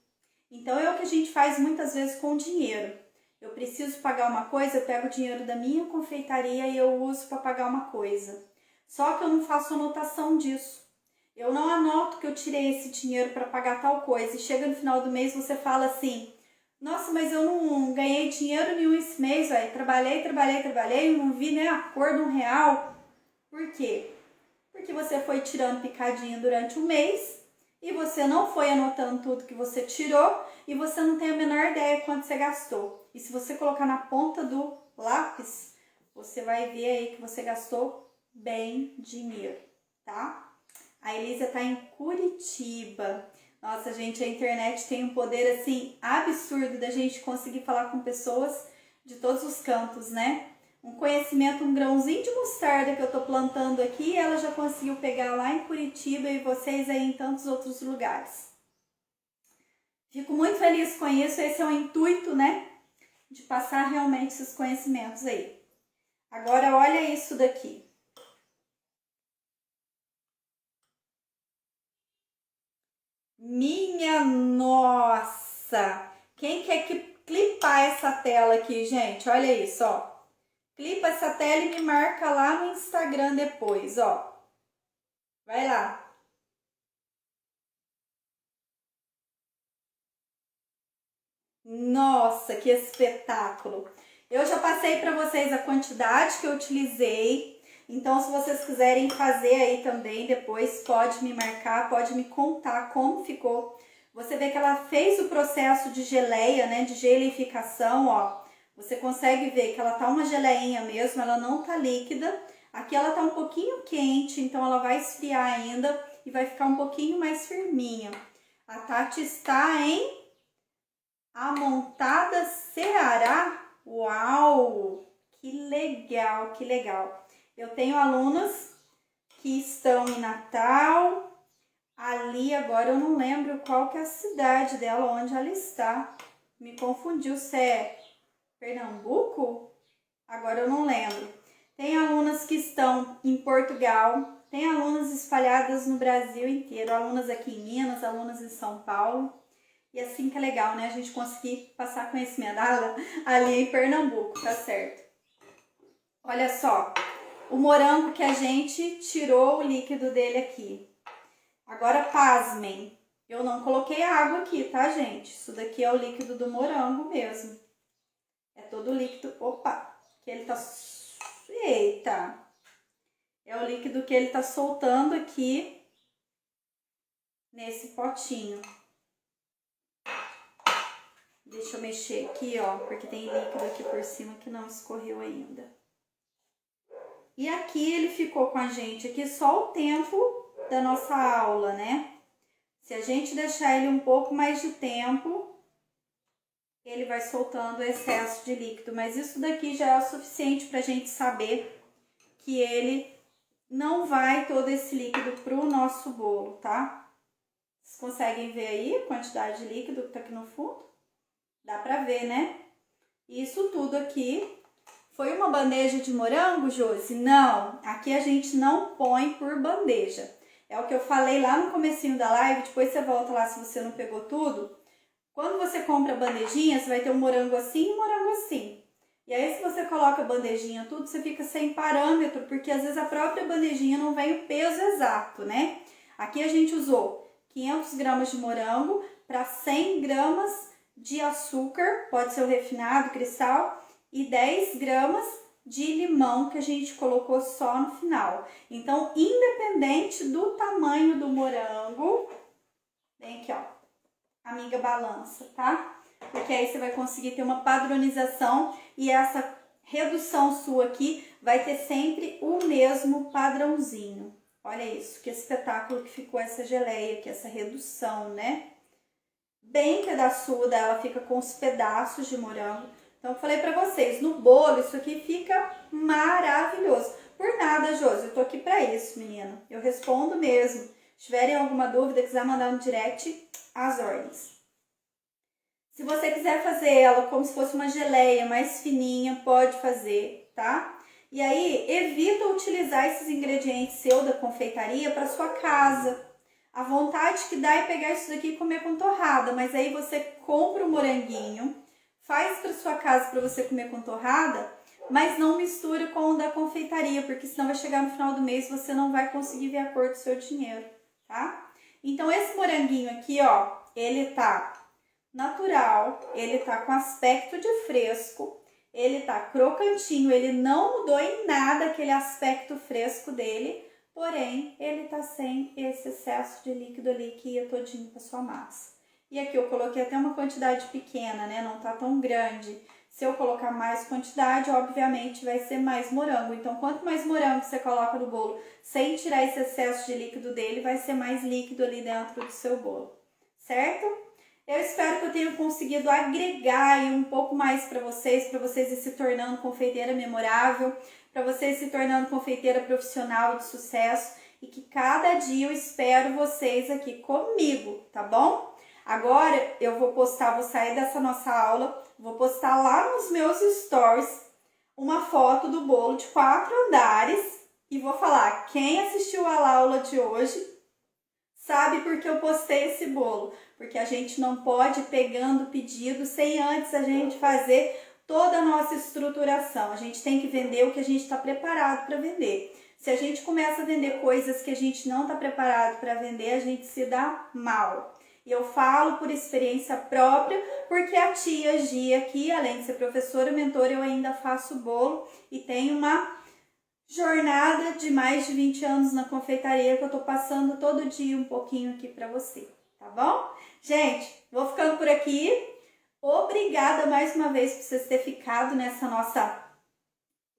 Então é o que a gente faz muitas vezes com dinheiro. Eu preciso pagar uma coisa, eu pego o dinheiro da minha confeitaria e eu uso para pagar uma coisa. Só que eu não faço anotação disso. Eu não anoto que eu tirei esse dinheiro para pagar tal coisa. E chega no final do mês você fala assim: nossa, mas eu não ganhei dinheiro nenhum esse mês, velho. Trabalhei, não vi nem a cor de R$1. Por quê? Porque você foi tirando picadinho durante o mês e você não foi anotando tudo que você tirou e você não tem a menor ideia quanto você gastou. E se você colocar na ponta do lápis, você vai ver aí que você gastou bem dinheiro, tá? A Elisa tá em Curitiba. Nossa, gente, a internet tem um poder, assim, absurdo da gente conseguir falar com pessoas de todos os cantos, né? Um conhecimento, um grãozinho de mostarda que eu tô plantando aqui, ela já conseguiu pegar lá em Curitiba e vocês aí em tantos outros lugares. Fico muito feliz com isso, esse é o intuito, né? De passar realmente esses conhecimentos aí. Agora, olha isso daqui. Minha nossa! Quem quer clipar essa tela aqui, gente? Olha isso, ó. Clipa essa tela e me marca lá no Instagram depois, ó. Vai lá. Nossa, que espetáculo! Eu já passei para vocês a quantidade que eu utilizei. Então, se vocês quiserem fazer aí também, depois pode me marcar, pode me contar como ficou. Você vê que ela fez o processo de geleia, né, de gelificação, ó. Você consegue ver que ela tá uma geleinha mesmo, ela não tá líquida. Aqui ela tá um pouquinho quente, então ela vai esfriar ainda e vai ficar um pouquinho mais firminha. A Tati está em Amontada, Ceará. Uau! Que legal, que legal. Eu tenho alunas que estão em Natal. Ali agora eu não lembro qual que é a cidade dela, onde ela está. Me confundiu se é Pernambuco? Agora eu não lembro. Tem alunas que estão em Portugal. Tem alunas espalhadas no Brasil inteiro. Alunas aqui em Minas, alunas em São Paulo. E assim que é legal, né? A gente conseguir passar conhecimento ali em Pernambuco, tá certo? Olha só, o morango que a gente tirou o líquido dele aqui. Agora, pasmem, eu não coloquei água aqui, tá, gente? Isso daqui é o líquido do morango mesmo. É todo o líquido, opa, que ele tá... Eita! É o líquido que ele tá soltando aqui nesse potinho. Deixa eu mexer aqui, ó, porque tem líquido aqui por cima que não escorreu ainda. E aqui ele ficou com a gente aqui só o tempo da nossa aula, né? Se a gente deixar ele um pouco mais de tempo, ele vai soltando o excesso de líquido. Mas isso daqui já é o suficiente pra gente saber que ele não vai todo esse líquido pro nosso bolo, tá? Vocês conseguem ver aí a quantidade de líquido que tá aqui no fundo? Dá pra ver, né? Isso tudo aqui foi uma bandeja de morango, Josi? Não, aqui a gente não põe por bandeja. É o que eu falei lá no comecinho da live, depois você volta lá se você não pegou tudo. Quando você compra a bandejinha, você vai ter um morango assim e um morango assim. E aí se você coloca a bandejinha tudo, você fica sem parâmetro, porque às vezes a própria bandejinha não vem o peso exato, né? Aqui a gente usou 500 gramas de morango para 100 gramas de açúcar, pode ser o refinado, cristal, e 10 gramas de limão que a gente colocou só no final. Então, independente do tamanho do morango, vem aqui, ó, amiga, balança, tá? Porque aí você vai conseguir ter uma padronização e essa redução sua aqui vai ter sempre o mesmo padrãozinho. Olha isso, que espetáculo que ficou essa geleia aqui, essa redução, né? Bem pedaçuda, ela fica com os pedaços de morango. Então, eu falei pra vocês, no bolo isso aqui fica maravilhoso. Por nada, Josi, eu tô aqui pra isso, menina. Eu respondo mesmo. Se tiverem alguma dúvida, quiser mandar no direct, as ordens. Se você quiser fazer ela como se fosse uma geleia mais fininha, pode fazer, tá? E aí, evita utilizar esses ingredientes seu da confeitaria para sua casa. A vontade que dá é pegar isso daqui e comer com torrada, mas aí você compra o moranguinho, faz para sua casa para você comer com torrada, mas não mistura com o da confeitaria, porque senão vai chegar no final do mês e você não vai conseguir ver a cor do seu dinheiro, tá? Então esse moranguinho aqui, ó, ele tá natural, ele tá com aspecto de fresco, ele tá crocantinho, ele não mudou em nada aquele aspecto fresco dele, porém ele tá sem esse excesso de líquido ali que ia todinho pra sua massa. E aqui eu coloquei até uma quantidade pequena, né, não tá tão grande. Se eu colocar mais quantidade, obviamente vai ser mais morango. Então, quanto mais morango você coloca no bolo, sem tirar esse excesso de líquido dele, vai ser mais líquido ali dentro do seu bolo, certo? Eu espero que eu tenha conseguido agregar aí um pouco mais para vocês ir se tornando confeiteira memorável, para vocês se tornando confeiteira profissional de sucesso e que cada dia eu espero vocês aqui comigo, tá bom? Agora eu vou postar, vou sair dessa nossa aula, vou postar lá nos meus stories uma foto do bolo de 4 andares e vou falar, quem assistiu a aula de hoje sabe por que eu postei esse bolo, porque a gente não pode ir pegando pedido sem antes a gente fazer toda a nossa estruturação. A gente tem que vender o que a gente está preparado para vender. Se a gente começa a vender coisas que a gente não está preparado para vender, a gente se dá mal. E eu falo por experiência própria, porque a tia Gia aqui, além de ser professora, mentora, eu ainda faço bolo e tenho uma jornada de mais de 20 anos na confeitaria que eu tô passando todo dia um pouquinho aqui pra você, tá bom? Gente, vou ficando por aqui. Obrigada mais uma vez por vocês terem ficado nessa nossa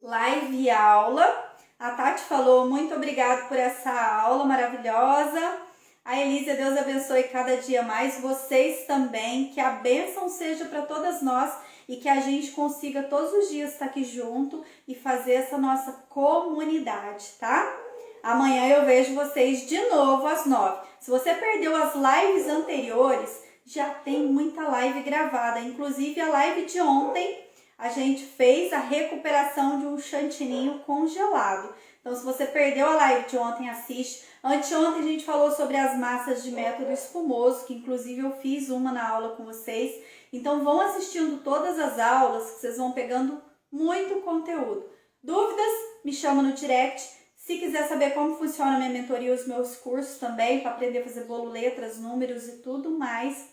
live e aula. A Tati falou, muito obrigada por essa aula maravilhosa. A Elísia, Deus abençoe cada dia mais. Vocês também, que a bênção seja para todas nós e que a gente consiga todos os dias estar aqui junto e fazer essa nossa comunidade, tá? Amanhã eu vejo vocês de novo às 9. Se você perdeu as lives anteriores, já tem muita live gravada. Inclusive a live de ontem, a gente fez a recuperação de um chantininho congelado. Então se você perdeu a live de ontem, assiste. Anteontem a gente falou sobre as massas de método espumoso, que inclusive eu fiz uma na aula com vocês. Então vão assistindo todas as aulas, que vocês vão pegando muito conteúdo. Dúvidas? Me chama no direct. Se quiser saber como funciona a minha mentoria e os meus cursos também, para aprender a fazer bolo, letras, números e tudo mais,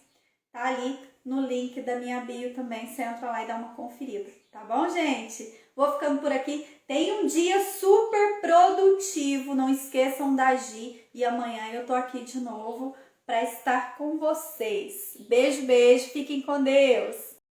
tá ali no link da minha bio também. Você entra lá e dá uma conferida, tá bom, gente? Vou ficando por aqui. Tenha um dia super produtivo. Não esqueçam da Gi. E amanhã eu tô aqui de novo para estar com vocês. Beijo, beijo. Fiquem com Deus.